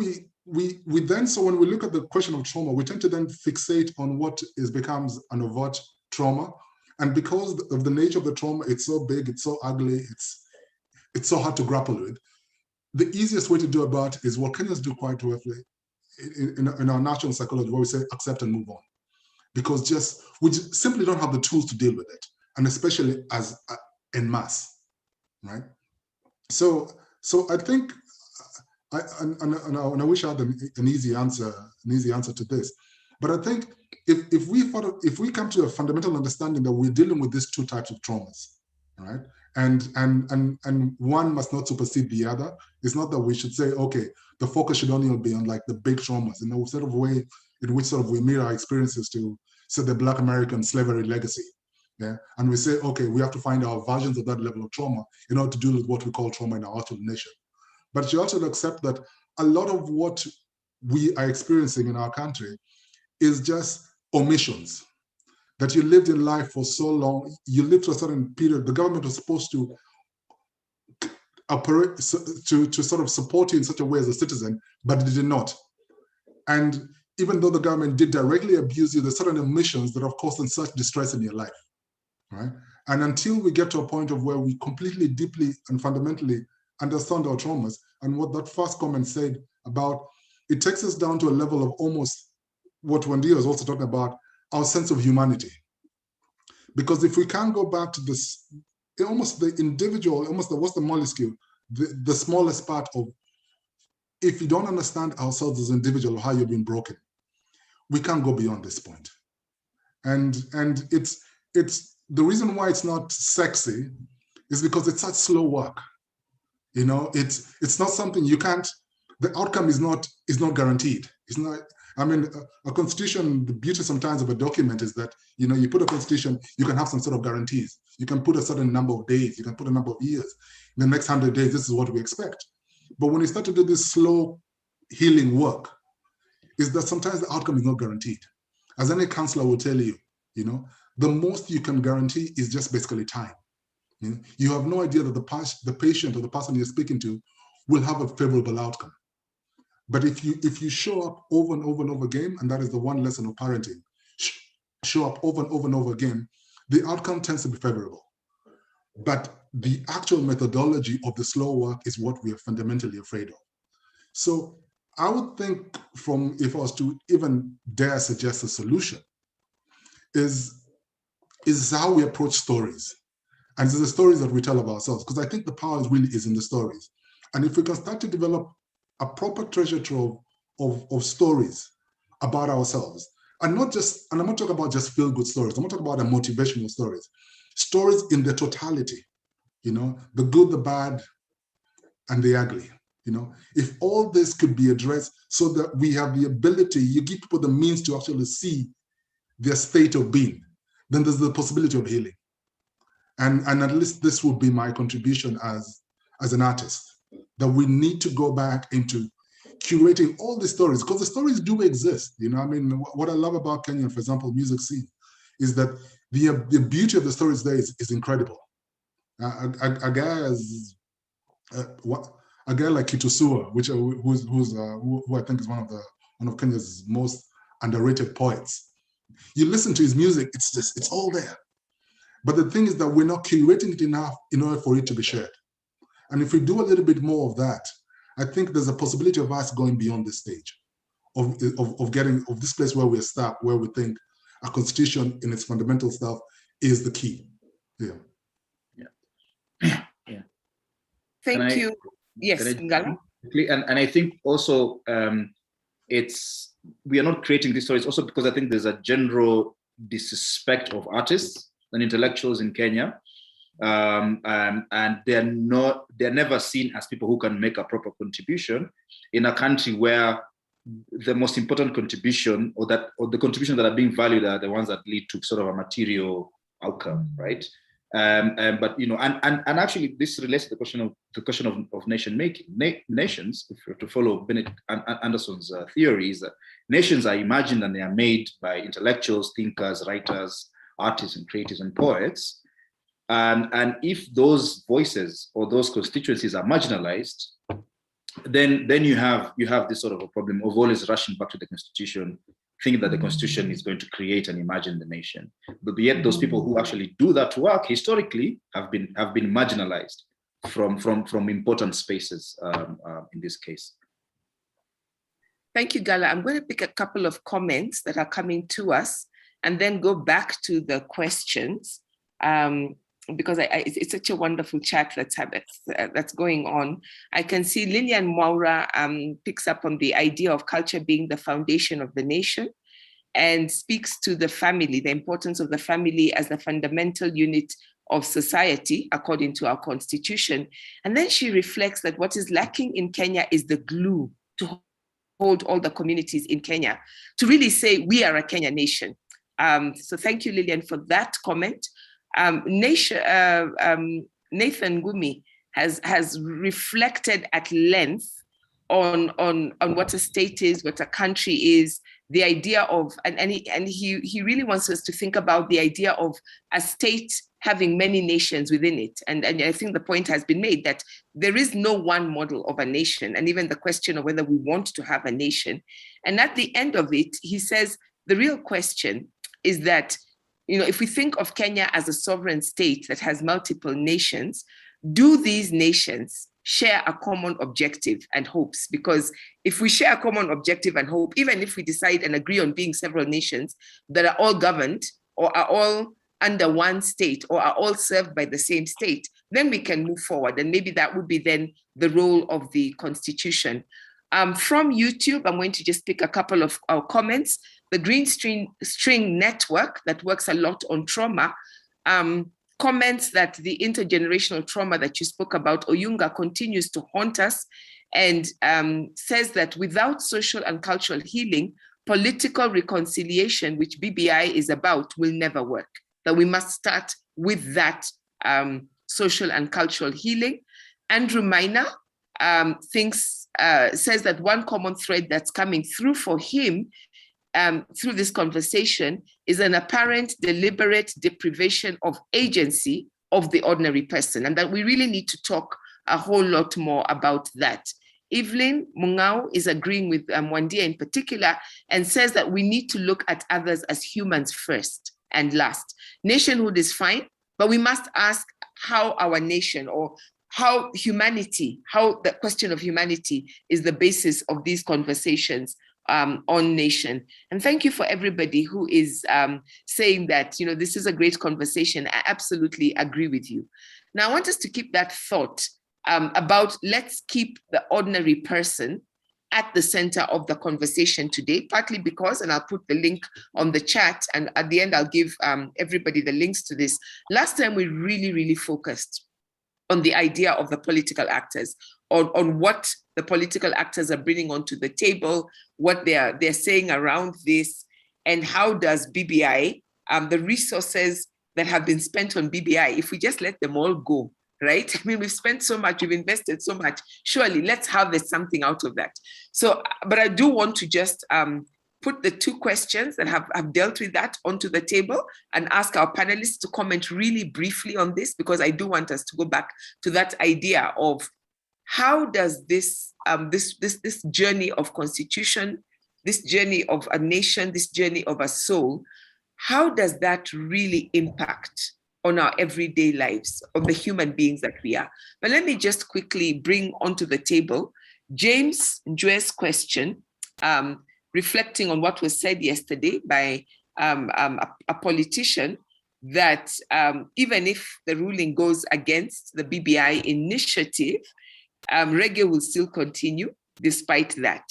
so when we look at the question of trauma, we tend to then fixate on what becomes an overt trauma. And because of the nature of the trauma, it's so big, it's so ugly, it's so hard to grapple with. The easiest way to do about it is what Kenyans do quite well in our national psychology, where we say accept and move on, because we just simply don't have the tools to deal with it, and especially as en masse, right? So I think, and I wish I had an easy answer to this, but I think if we come to a fundamental understanding that we're dealing with these two types of traumas, right? And one must not supersede the other. It's not that we should say, okay, the focus should only be on like the big traumas, in a sort of way in which sort of we mirror our experiences to, say, the Black American slavery legacy. Yeah, and we say, okay, we have to find our versions of that level of trauma in order to deal with what we call trauma in our actual nation. But you also accept that a lot of what we are experiencing in our country is just omissions. That you lived in life for so long, you lived for a certain period. The government was supposed to operate to sort of support you in such a way as a citizen, but it did not. And even though the government did directly abuse you, there's certain omissions that have caused such distress in your life, right? And until we get to a point of where we completely, deeply, and fundamentally understand our traumas, and what that first comment said about, it takes us down to a level of almost what Wendy was also talking about, our sense of humanity. Because if we can't go back to this, almost the individual, what's the molecule, the smallest part of, if you don't understand ourselves as an individual or how you've been broken, we can't go beyond this point. And it's the reason why it's not sexy is because it's such slow work. You know, it's not something you can't, the outcome is not guaranteed. It's not, I mean, a constitution, the beauty sometimes of a document is that, you know, you put a constitution, you can have some sort of guarantees. You can put a certain number of days, you can put a number of years. In the next 100 days, this is what we expect. But when you start to do this slow healing work, is that sometimes the outcome is not guaranteed. As any counselor will tell you, you know, the most you can guarantee is just basically time. You know, you have no idea that the patient or the person you're speaking to will have a favorable outcome. But if you show up over and over and over again, and that is the one lesson of parenting, show up over and over and over again, the outcome tends to be favorable. But the actual methodology of the slow work is what we are fundamentally afraid of. So I would think, if I was to even dare suggest a solution, is how we approach stories. And it's the stories that we tell of ourselves, because I think the power really is in the stories. And if we can start to develop a proper treasure trove of stories about ourselves, and I'm not talking about just feel-good stories, I'm not talking about motivational stories in their totality, you know, the good, the bad, and the ugly, you know. If all this could be addressed so that we have the ability, you give people the means to actually see their state of being, then there's the possibility of healing. And at least this would be my contribution as an artist, that we need to go back into curating all the stories, because the stories do exist. You know, I mean, what I love about Kenyan, for example, music scene, is that the beauty of the stories there is incredible. A guy like Kitusua, who I think is one of Kenya's most underrated poets. You listen to his music, it's all there. But the thing is that we're not curating it enough in order for it to be shared. And if we do a little bit more of that, I think there's a possibility of us going beyond this stage, of getting this place where we're stuck, where we think a constitution in its fundamental stuff is the key. Yeah. Thank you. Yes, Ngala. And I think also we are not creating these stories also because I think there's a general disrespect of artists and intellectuals in Kenya. And they're never seen as people who can make a proper contribution in a country where the most important contribution or the contributions that are being valued are the ones that lead to sort of a material outcome, right? But you know, and actually this relates to the question of nation making. Nations, if you're to follow Bennett Anderson's theories, that nations are imagined and they are made by intellectuals, thinkers, writers, artists, and creatives and poets. And if those voices or those constituencies are marginalized, then you have this sort of a problem of always rushing back to the constitution, thinking that the constitution is going to create and imagine the nation. But yet those people who actually do that work historically have been marginalized from important spaces in this case. Thank you, Gala. I'm going to pick a couple of comments that are coming to us and then go back to the questions, because it's such a wonderful chat that's going on. I can see Lillian Mwaura picks up on the idea of culture being the foundation of the nation and speaks to the family, the importance of the family as the fundamental unit of society, according to our constitution. And then she reflects that what is lacking in Kenya is the glue to hold all the communities in Kenya, to really say we are a Kenya nation. So thank you, Lillian, for that comment. Nathan Gumi has reflected at length on what a state is, what a country is, the idea of, and he really wants us to think about the idea of a state having many nations within it. And I think the point has been made that there is no one model of a nation, and even the question of whether we want to have a nation. And at the end of it, he says, the real question is that, if we think of Kenya as a sovereign state that has multiple nations, do these nations share a common objective and hopes? Because if we share a common objective and hope, even if we decide and agree on being several nations that are all governed or are all under one state or are all served by the same state, then we can move forward. And maybe that would be then the role of the constitution. From YouTube, I'm going to just pick a couple of our comments. The Green String Network that works a lot on trauma comments that the intergenerational trauma that you spoke about, Oyunga, continues to haunt us, and says that without social and cultural healing, political reconciliation, which BBI is about, will never work. That we must start with that social and cultural healing. Andrew Minor says that one common thread that's coming through for him through this conversation is an apparent deliberate deprivation of agency of the ordinary person, and that we really need to talk a whole lot more about that. Evelyn Mungao is agreeing with Wandia in particular and says that we need to look at others as humans first and last. Nationhood is fine, but we must ask how our nation, or how humanity, how the question of humanity is the basis of these conversations on nation. And thank you for everybody who is saying that, this is a great conversation. I absolutely agree with you. Now, I want us to keep that thought about, let's keep the ordinary person at the center of the conversation today, partly because, and I'll put the link on the chat, and at the end, I'll give everybody the links to this. Last time, we really, really focused on the idea of the political actors, on what the political actors are bringing onto the table, what they're saying around this, and how does BBI, the resources that have been spent on BBI, if we just let them all go, right? I mean, we've spent so much, we've invested so much, surely let's harvest something out of that. So, but I do want to just put the two questions that have dealt with that onto the table and ask our panelists to comment really briefly on this, because I do want us to go back to that idea of how does this journey of constitution, this journey of a nation, this journey of a soul, how does that really impact on our everyday lives, of the human beings that we are? But let me just quickly bring onto the table James Njue's question, reflecting on what was said yesterday by a politician, that even if the ruling goes against the BBI initiative, reggae will still continue despite that,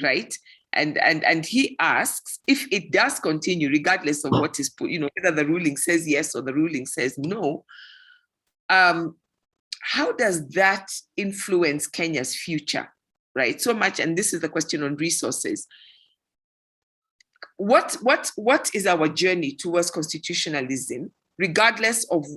right? And he asks, if it does continue, regardless of what is put, whether the ruling says yes or the ruling says no, how does that influence Kenya's future, right? So much, and this is the question on resources. What is our journey towards constitutionalism, regardless of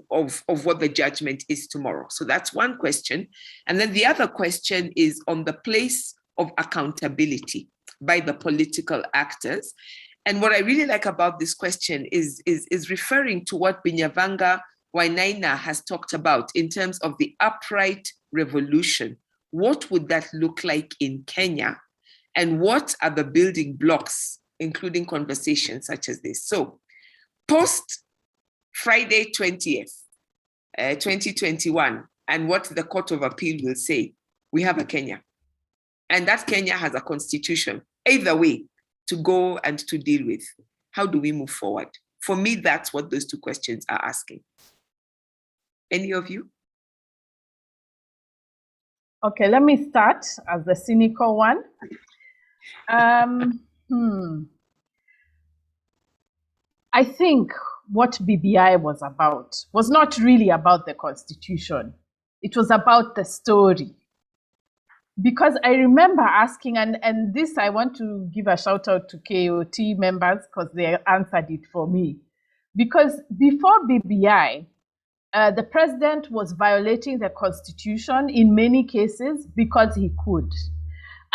what the judgment is tomorrow? So that's one question. And then the other question is on the place of accountability by the political actors. And what I really like about this question is referring to what Binyavanga Wainaina has talked about in terms of the upright revolution what would that look like in Kenya? And what are the building blocks, including conversations such as this? So post Friday 20th, 2021, and what the Court of Appeal will say, we have a Kenya. And that Kenya has a constitution, either way, to go and to deal with. How do we move forward? For me, that's what those two questions are asking. Any of you? Okay, let me start as the cynical one. I think what BBI was about was not really about the Constitution. It was about the story. Because I remember asking, and this I want to give a shout out to KOT members because they answered it for me. Because before BBI, the president was violating the Constitution in many cases because he could.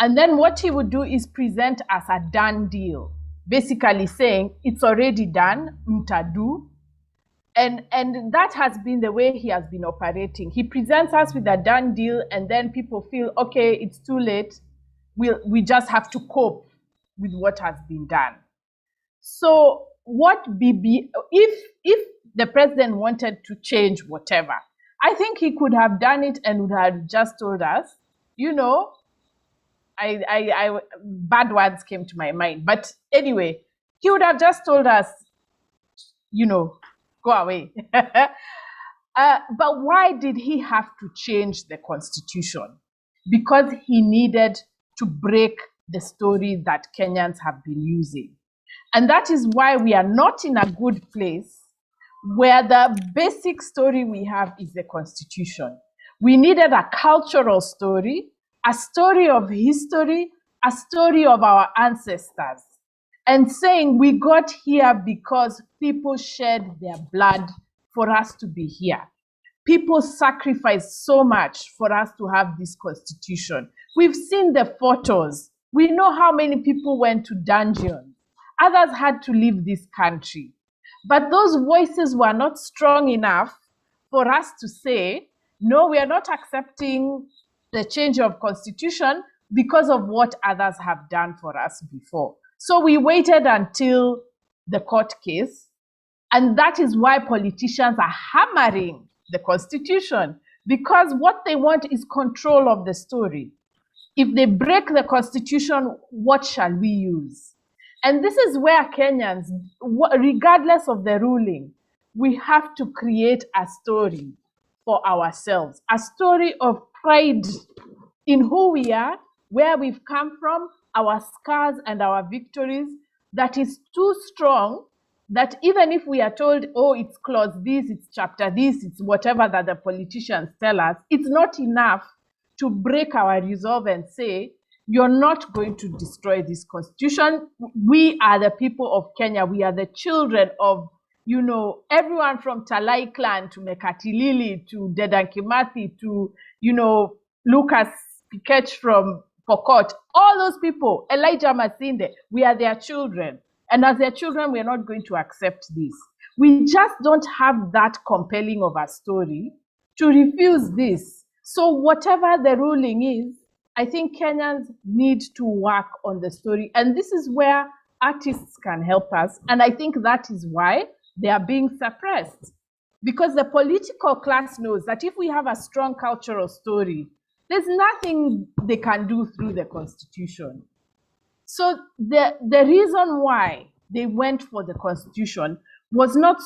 And then what he would do is present as a done deal, basically saying it's already done, mtadu. And that has been the way he has been operating. He presents us with a done deal, and then people feel, okay, it's too late. We just have to cope with what has been done. So if the president wanted to change whatever, I think he could have done it and would have just told us, you know, I bad words came to my mind. But anyway, he would have just told us, you know, go away. But why did he have to change the Constitution? Because he needed to break the story that Kenyans have been using. And that is why we are not in a good place where the basic story we have is the Constitution. We needed a cultural story, a story of history, a story of our ancestors, and saying we got here because people shed their blood for us to be here. People sacrificed so much for us to have this Constitution. We've seen the photos. We know how many people went to dungeons. Others had to leave this country. But those voices were not strong enough for us to say, no, we are not accepting the change of Constitution because of what others have done for us before. So we waited until the court case, and that is why politicians are hammering the Constitution, because what they want is control of the story. If they break the Constitution, what shall we use? And this is where Kenyans, regardless of the ruling, we have to create a story for ourselves, a story of pride in who we are, where we've come from, our scars and our victories, that is too strong that even if we are told, oh, it's clause this, it's chapter this, it's whatever that the politicians tell us, it's not enough to break our resolve and say, you're not going to destroy this Constitution. We are the people of Kenya. We are the children of, you know, everyone from Talai clan to Mekatilili to Dedan Kimathi to, you know, Lucas Piketch from Pokot. All those people, Elijah Masinde, we are their children. And as their children, we are not going to accept this. We just don't have that compelling of a story to refuse this. So whatever the ruling is, I think Kenyans need to work on the story. And this is where artists can help us. And I think that is why they are being suppressed. Because the political class knows that if we have a strong cultural story, there's nothing they can do through the Constitution. So the reason why they went for the Constitution was not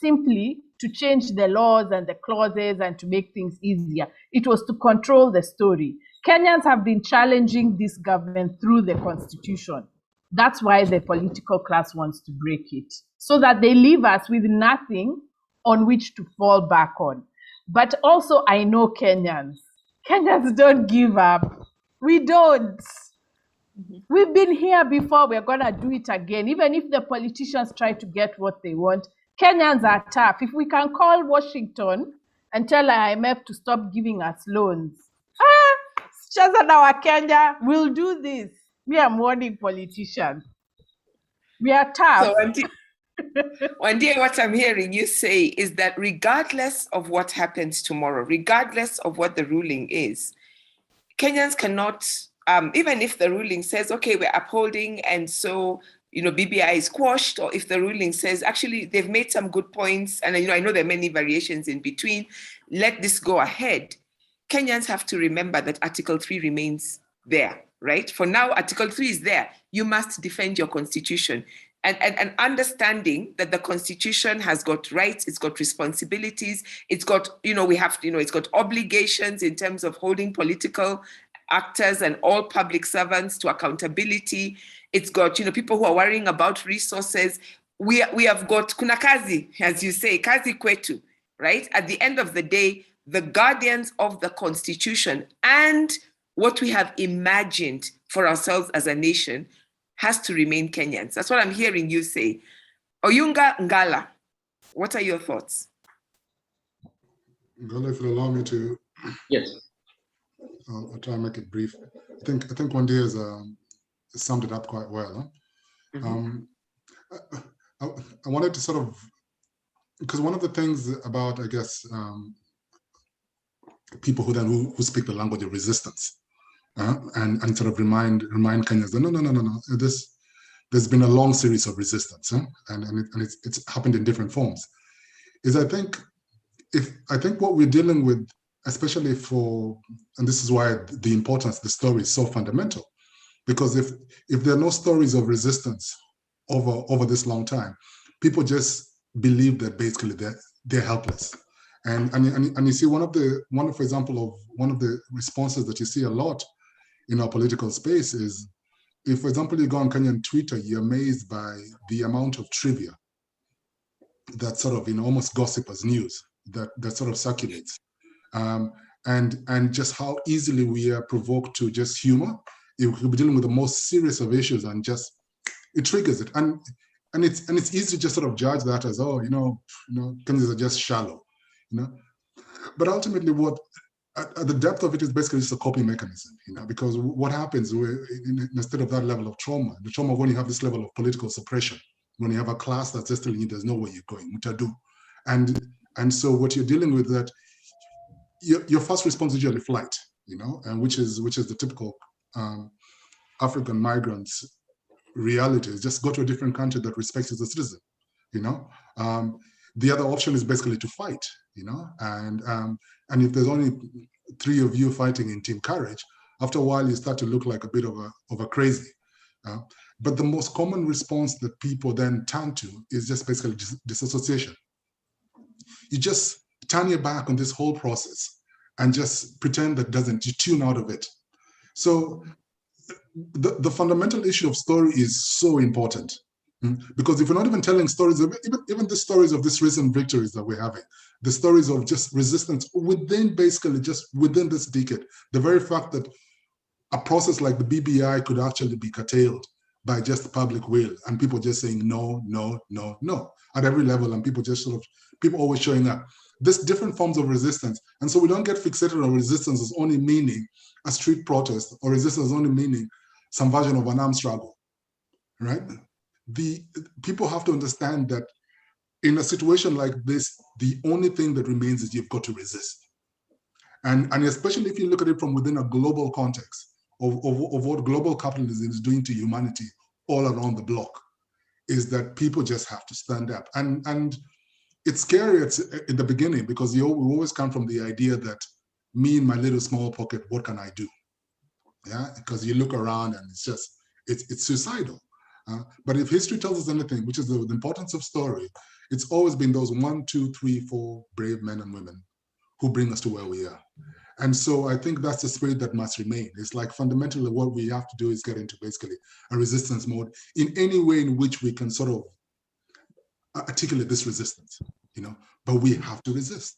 simply to change the laws and the clauses and to make things easier. It was to control the story. Kenyans have been challenging this government through the Constitution. That's why the political class wants to break it, so that they leave us with nothing on which to fall back on. But also, I know Kenyans. Kenyans don't give up. We don't. We've been here before. We're going to do it again. Even if the politicians try to get what they want, Kenyans are tough. If we can call Washington and tell IMF to stop giving us loans, our Kenya, we'll do this. We are warning politicians. We are tough. One day, what I'm hearing you say is that regardless of what happens tomorrow, regardless of what the ruling is, Kenyans cannot, even if the ruling says, okay, we're upholding, and so, BBI is quashed, or if the ruling says, actually, they've made some good points, and, I know there are many variations in between, let this go ahead. Kenyans have to remember that Article 3 remains there, right? For now, Article 3 is there. You must defend your constitution. And understanding that the constitution has got rights, it's got responsibilities, it's got, it's got obligations in terms of holding political actors and all public servants to accountability. It's got, people who are worrying about resources. We have got kuna kazi, as you say, kazi kwetu, right? At the end of the day, the guardians of the constitution and what we have imagined for ourselves as a nation has to remain Kenyans. That's what I'm hearing you say. Oyunga Ngala, what are your thoughts? Ngala, if you'll allow me to. Yes. I'll try and make it brief. I think one day has summed it up quite well. Huh? Mm-hmm. I wanted to sort of, because one of the things about, I guess, people who speak the language of resistance, and sort of remind Kenyans that no. There's been a long series of resistance, and it's happened in different forms. I think what we're dealing with, especially and this is why the importance of the story is so fundamental, because if there are no stories of resistance over this long time, people just believe that basically they're helpless. And you see one of the responses that you see a lot in our political space is, if, for example, you go on Kenyan Twitter, you're amazed by the amount of trivia that sort of, almost gossip as news that sort of circulates. And just how easily we are provoked to just humor. If we're dealing with the most serious of issues and just, it triggers it. And it's easy to just sort of judge that as, Kenyans are just shallow, But ultimately at the depth of it is basically just a coping mechanism, because what happens instead of that level of trauma, the trauma when you have this level of political suppression, when you have a class that's just telling you there's nowhere you're going, which I do. And so what you're dealing with, that your first response is usually flight, and which is the typical African migrants reality, is just go to a different country that respects you as a citizen, The other option is basically to fight, and if there's only 3 of you fighting in team courage, after a while you start to look like a bit of a crazy. But the most common response that people then turn to is just basically disassociation. You just turn your back on this whole process and just pretend you tune out of it. So the fundamental issue of story is so important. Because if we're not even telling stories of even the stories of these recent victories that we're having, the stories of just resistance within this decade, the very fact that a process like the BBI could actually be curtailed by just public will and people just saying no at every level, and people always showing up. There's different forms of resistance, and so we don't get fixated on resistance as only meaning a street protest, or resistance as only meaning some version of an armed struggle, right? The people have to understand that in a situation like this, the only thing that remains is you've got to resist. And especially if you look at it from within a global context of what global capitalism is doing to humanity all around the block, is that people just have to stand up. And it's scary in the beginning, because we always come from the idea that me in my little small pocket, what can I do? Yeah, because you look around and it's suicidal. But if history tells us anything, which is the importance of story, it's always been those 1, 2, 3, 4 brave men and women who bring us to where we are. And so I think that's the spirit that must remain. It's like fundamentally what we have to do is get into basically a resistance mode in any way in which we can sort of articulate this resistance, but we have to resist,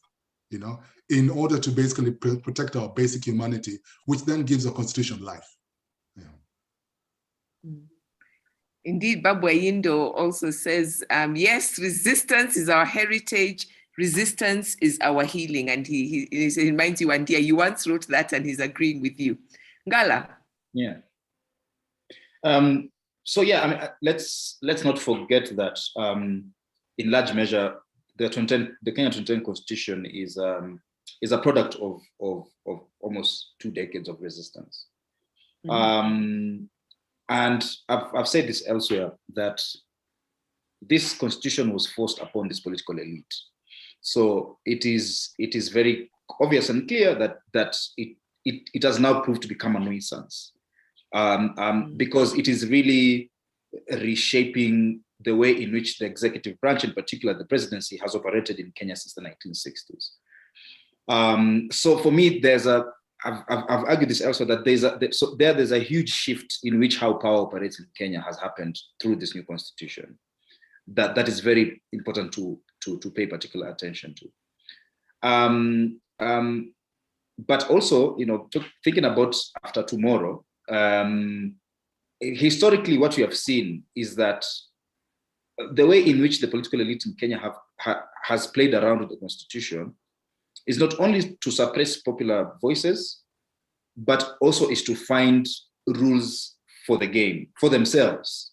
in order to basically protect our basic humanity, which then gives our constitution life. Yeah. Indeed, Babu Ayindo also says, yes, resistance is our heritage, resistance is our healing. And he reminds you, Andia, you once wrote that and he's agreeing with you. Ngala. Yeah. So yeah, I mean, let's not forget that in large measure, the Kenyan 2010 Constitution is a product of almost 2 decades of resistance. And I've said this elsewhere, that this constitution was forced upon this political elite. So it is very obvious and clear that it has now proved to become a nuisance, because it is really reshaping the way in which the executive branch, in particular the presidency, has operated in Kenya since the 1960s. So for me, I've argued this elsewhere, that there's a huge shift in which how power operates in Kenya has happened through this new constitution. That is very important to pay particular attention to. But also, thinking about after tomorrow, historically, what we have seen is that the way in which the political elite in Kenya has played around with the constitution is not only to suppress popular voices, but also is to find rules for the game, for themselves,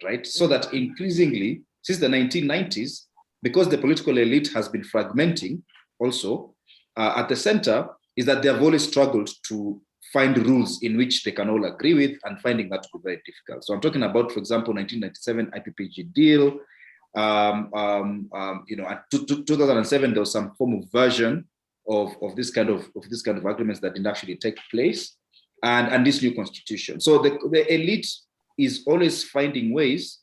right? So that increasingly, since the 1990s, because the political elite has been fragmenting also, at the center is that they have always struggled to find rules in which they can all agree with, and finding that to be very difficult. So I'm talking about, for example, 1997 IPPG deal. 2007 there was some form of version of this kind of agreements that didn't actually take place, and this new constitution. So the elite is always finding ways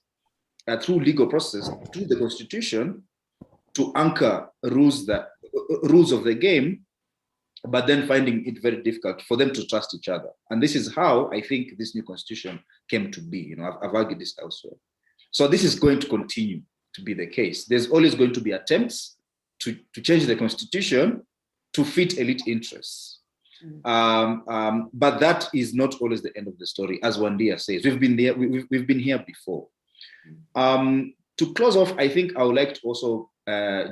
through legal process, through the constitution, to anchor rules of the game, but then finding it very difficult for them to trust each other. And this is how I think this new constitution came to be. I've argued this elsewhere. So this is going to continue to be the case. There's always going to be attempts to change the constitution to fit elite interests. But that is not always the end of the story, as Wandia says. We've been there, we've been here before. To close off, I think I would like to also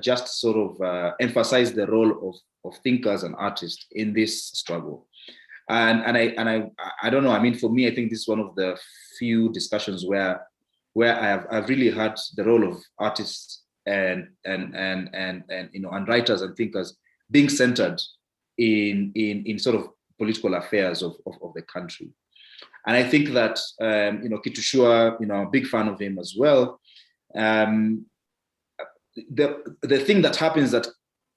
just sort of emphasize the role of thinkers and artists in this struggle. And I don't know, I mean, for me, I think this is one of the few discussions where I've really had the role of artists and writers and thinkers being centered in sort of political affairs of the country. And I think that Kitu Shua, I'm a big fan of him as well. The thing that happens that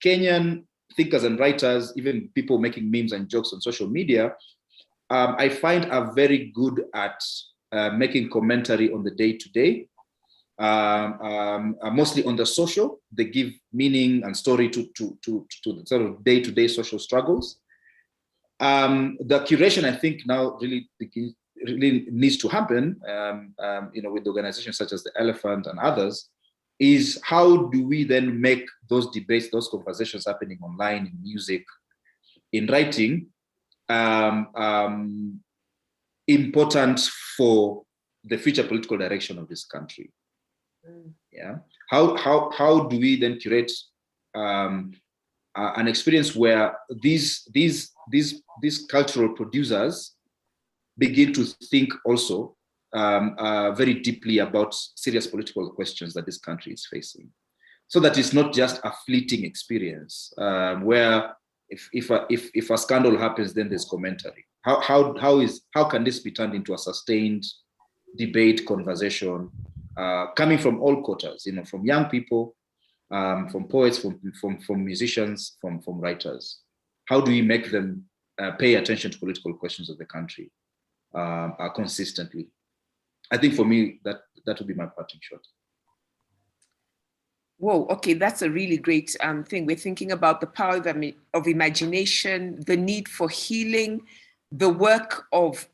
Kenyan thinkers and writers, even people making memes and jokes on social media, I find are very good at making commentary on the day-to-day, mostly on the social. They give meaning and story to the sort of day-to-day social struggles. The curation, I think, now really needs to happen, with organizations such as the Elephant and others, is how do we then make those debates, those conversations happening online, in music, in writing, important for the future political direction of this country. Yeah. How do we then curate an experience where these cultural producers begin to think also very deeply about serious political questions that this country is facing, so that it's not just a fleeting experience where if a scandal happens, then there's commentary. How can this be turned into a sustained debate, conversation, coming from all quarters, from young people, from poets, from musicians, from writers? How do we make them pay attention to political questions of the country consistently? I think for me, that would be my parting shot. Whoa, okay, that's a really great thing. We're thinking about the power of imagination, the need for healing, the work of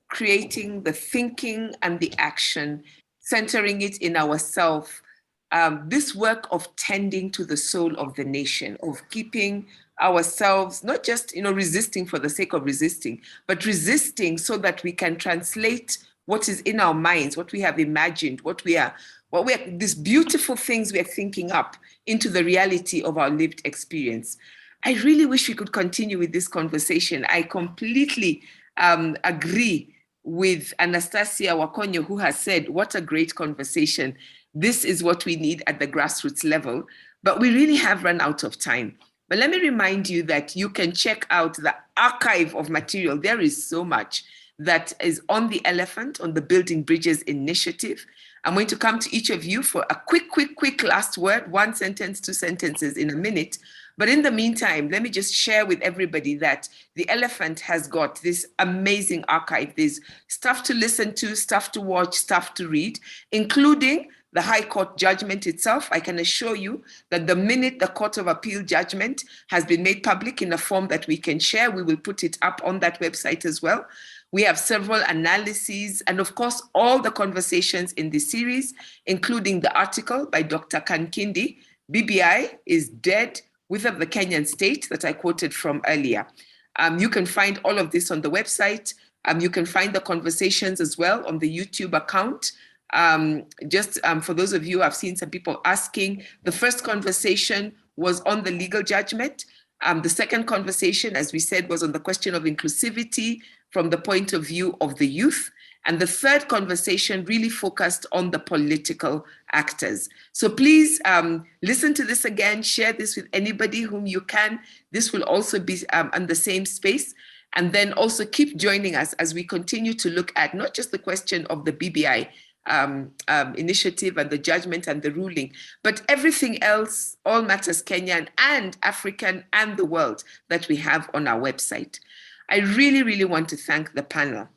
creating the thinking and the action, centering it in ourselves. This work of tending to the soul of the nation, of keeping ourselves, not just resisting for the sake of resisting, but resisting so that we can translate what is in our minds, what we have imagined, these beautiful things we're thinking up into the reality of our lived experience. I really wish we could continue with this conversation. I completely agree with Anastasia Wakonyo, who has said, what a great conversation. This is what we need at the grassroots level. But we really have run out of time. But let me remind you that you can check out the archive of material. There is so much that is on the Elephant, on the Building Bridges initiative. I'm going to come to each of you for a quick last word, 1 sentence, 2 sentences in a minute. But in the meantime, let me just share with everybody that the Elephant has got this amazing archive. There's stuff to listen to, stuff to watch, stuff to read, including the High Court judgment itself. I can assure you that the minute the Court of Appeal judgment has been made public in a form that we can share, we will put it up on that website as well. We have several analyses and, of course, all the conversations in this series, including the article by Dr. Kankindi, BBI is dead, within the Kenyan state that I quoted from earlier. You can find all of this on the website. You can find the conversations as well on the YouTube account. For those of you, I've seen some people asking, the first conversation was on the legal judgment. The second conversation, as we said, was on the question of inclusivity from the point of view of the youth. And the third conversation really focused on the political actors. So please listen to this again, share this with anybody whom you can. This will also be on the same space. And then also keep joining us as we continue to look at not just the question of the BBI initiative and the judgment and the ruling, but everything else, all matters Kenyan and African and the world that we have on our website. I really want to thank the panel.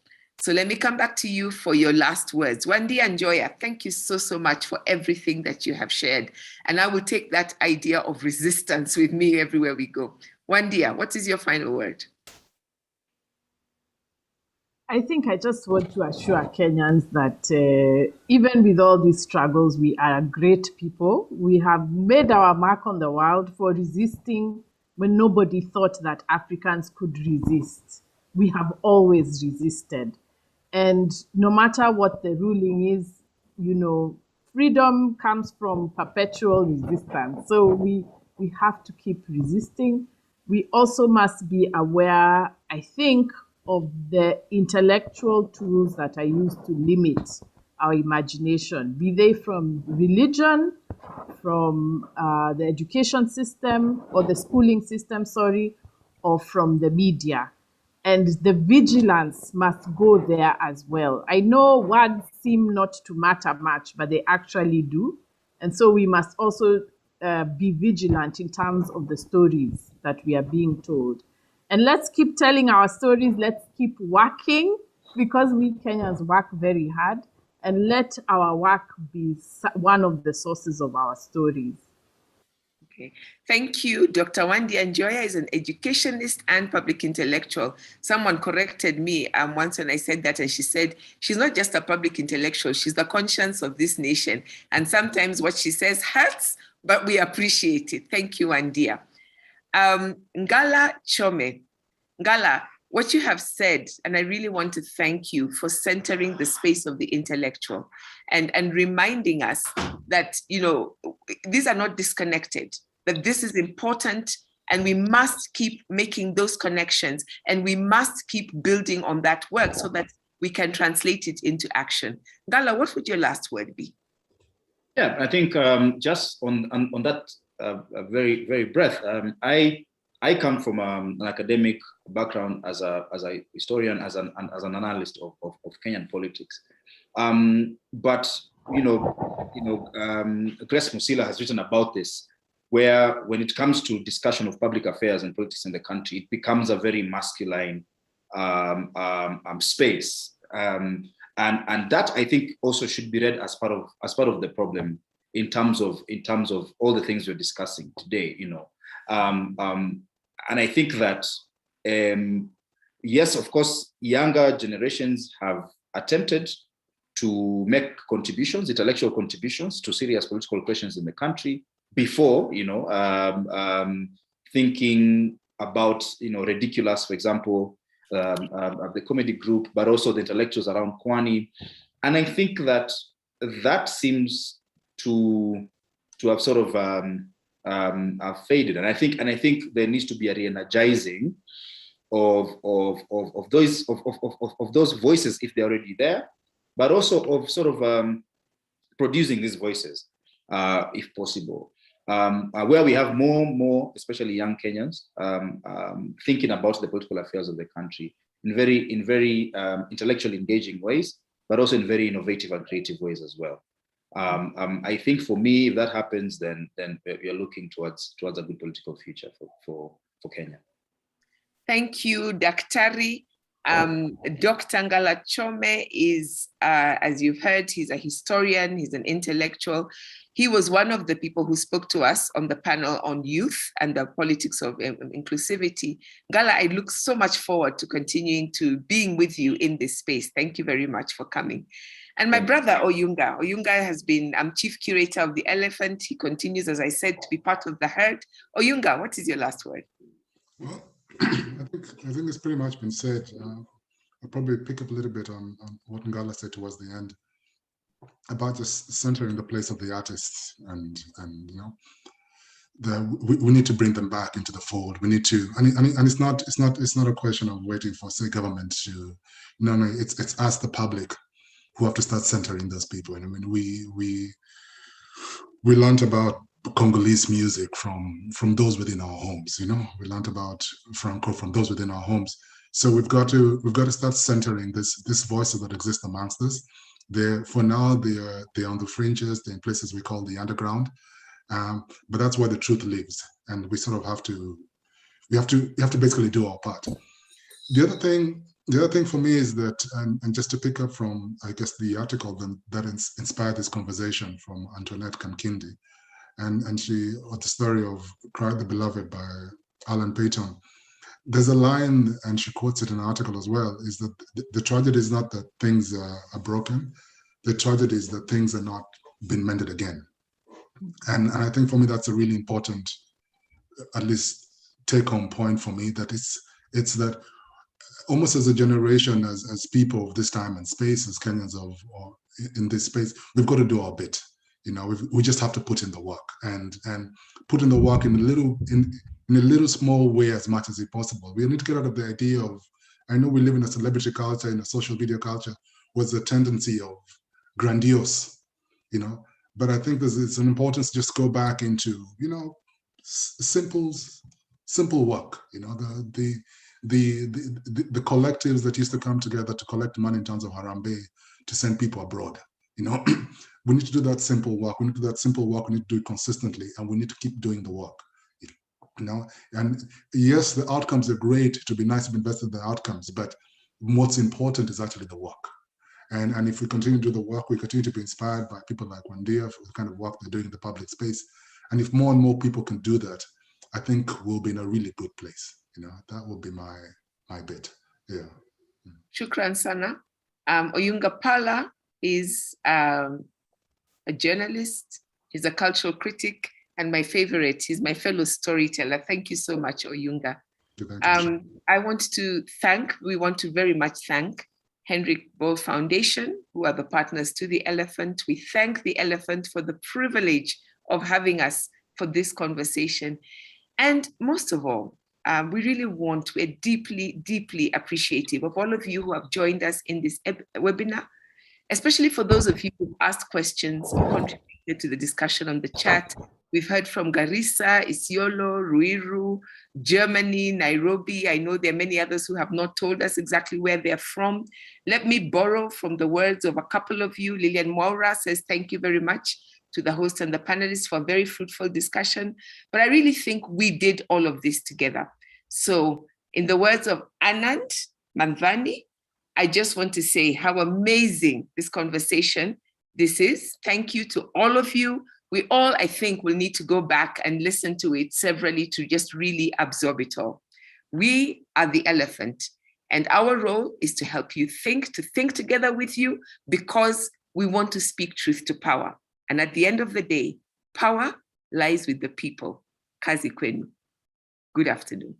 So let me come back to you for your last words. Wandia and Joya, thank you so much for everything that you have shared. And I will take that idea of resistance with me everywhere we go. Wandia, what is your final word? I think I just want to assure Kenyans that even with all these struggles, we are great people. We have made our mark on the world for resisting when nobody thought that Africans could resist. We have always resisted. And no matter what the ruling is, freedom comes from perpetual resistance. So we have to keep resisting. We also must be aware, I think, of the intellectual tools that are used to limit our imagination, be they from religion, from the education system or the schooling system, or from the media. And the vigilance must go there as well. I know words seem not to matter much, but they actually do. And so we must also be vigilant in terms of the stories that we are being told. And let's keep telling our stories. Let's keep working, because we Kenyans work very hard, and let our work be one of the sources of our stories. Okay, thank you. Dr. Wandia Njoya is an educationist and public intellectual. Someone corrected me once when I said that, and she said, she's not just a public intellectual, she's the conscience of this nation. And sometimes what she says hurts, but we appreciate it. Thank you, Wandia. Ngala Chome. Ngala, what you have said, and I really want to thank you for centering the space of the intellectual and reminding us that, these are not disconnected, that this is important, and we must keep making those connections, and we must keep building on that work so that we can translate it into action. Ngala, what would your last word be? Yeah, I think just on that very, very breadth, I come from an academic background as a historian, as an analyst of Kenyan politics. But Grace Musila has written about this, where when it comes to discussion of public affairs and politics in the country, it becomes a very masculine space. And that, I think, also should be read as part of the problem in terms of all the things we're discussing today. And I think that yes, of course, younger generations have attempted to make contributions, intellectual contributions to serious political questions in the country before, thinking about, ridiculous, for example, the comedy group, but also the intellectuals around Kwani. And I think that seems to have sort of faded. And I think there needs to be a re-energizing of those voices if they're already there, but also of sort of producing these voices, if possible. Where we have more, especially young Kenyans, thinking about the political affairs of the country in very intellectually engaging ways, but also in very innovative and creative ways as well. I think for me, if that happens, then we are looking towards a good political future for Kenya. Thank you, Daktari. Dr. Ngala Chome is, as you've heard, he's a historian, he's an intellectual. He was one of the people who spoke to us on the panel on youth and the politics of inclusivity. Ngala, I look so much forward to continuing to being with you in this space. Thank you very much for coming. And my brother, Oyunga. Oyunga has been chief curator of the Elephant. He continues, as I said, to be part of the herd. Oyunga, what is your last word? Well, I think it's pretty much been said. I'll probably pick up a little bit on what Ngala said towards the end about just centering the place of the artists, and you know, we need to bring them back into the fold. We need to, and it's not a question of waiting for, say, government to. No, it's us, the public, who have to start centering those people. And I mean, we learned about Congolese music from those within our homes. You know, we learned about Franco from those within our homes. So we've got to start centering this voices that exist amongst us. For now, they're on the fringes. They're in places we call the underground, but that's where the truth lives, and we sort of have to basically do our part. The other thing for me is that, and just to pick up from, I guess, the article that inspired this conversation from Antoinette Kankindi, and the story of Cry the Beloved by Alan Payton. There's a line, and she quotes it in an article as well, is that the tragedy is not that things are broken. The tragedy is that things are not being mended again. And I think for me, that's a really important, at least take-home point for me, that it's that almost as a generation, as people of this time and space, as Kenyans or in this space, we've got to do our bit. You know, we just have to put in the work and put in the work in a little small way as much as possible. We need to get out of the idea of, I know we live in a celebrity culture, in a social media culture, with a tendency of grandiose, you know, but I think it's an importance to just go back into, you know, simple work, you know, the collectives that used to come together to collect money in terms of Harambee to send people abroad, you know. We need to do that simple work. We need to do that simple work. We need to do it consistently, and we need to keep doing the work. You know, and yes, the outcomes are great. To be nice to be invested in the outcomes, but what's important is actually the work. And if we continue to do the work, we continue to be inspired by people like Wandia for the kind of work they're doing in the public space. And if more and more people can do that, I think we'll be in a really good place. You know, that will be my bit. Yeah. Shukran sana. Oyunga Pala is a journalist. He's a cultural critic. And my favorite, he's my fellow storyteller. Thank you so much, Oyunga. We want to very much thank Heinrich-Böll Foundation, who are the partners to the Elephant. We thank the Elephant for the privilege of having us for this conversation. And most of all, we're deeply, deeply appreciative of all of you who have joined us in this webinar, especially for those of you who asked questions or contributed to the discussion on the chat. We've heard from Garissa, Isiolo, Ruiru, Germany, Nairobi. I know there are many others who have not told us exactly where they're from. Let me borrow from the words of a couple of you. Lilian Moura says, thank you very much to the host and the panelists for a very fruitful discussion. But I really think we did all of this together. So in the words of Anand Manvani, I just want to say how amazing this conversation this is. Thank you to all of you. We all, I think, will need to go back and listen to it severally to just really absorb it all. We are the Elephant, and our role is to help you think together with you, because we want to speak truth to power. And at the end of the day, power lies with the people. Kazi kwenu. Good afternoon.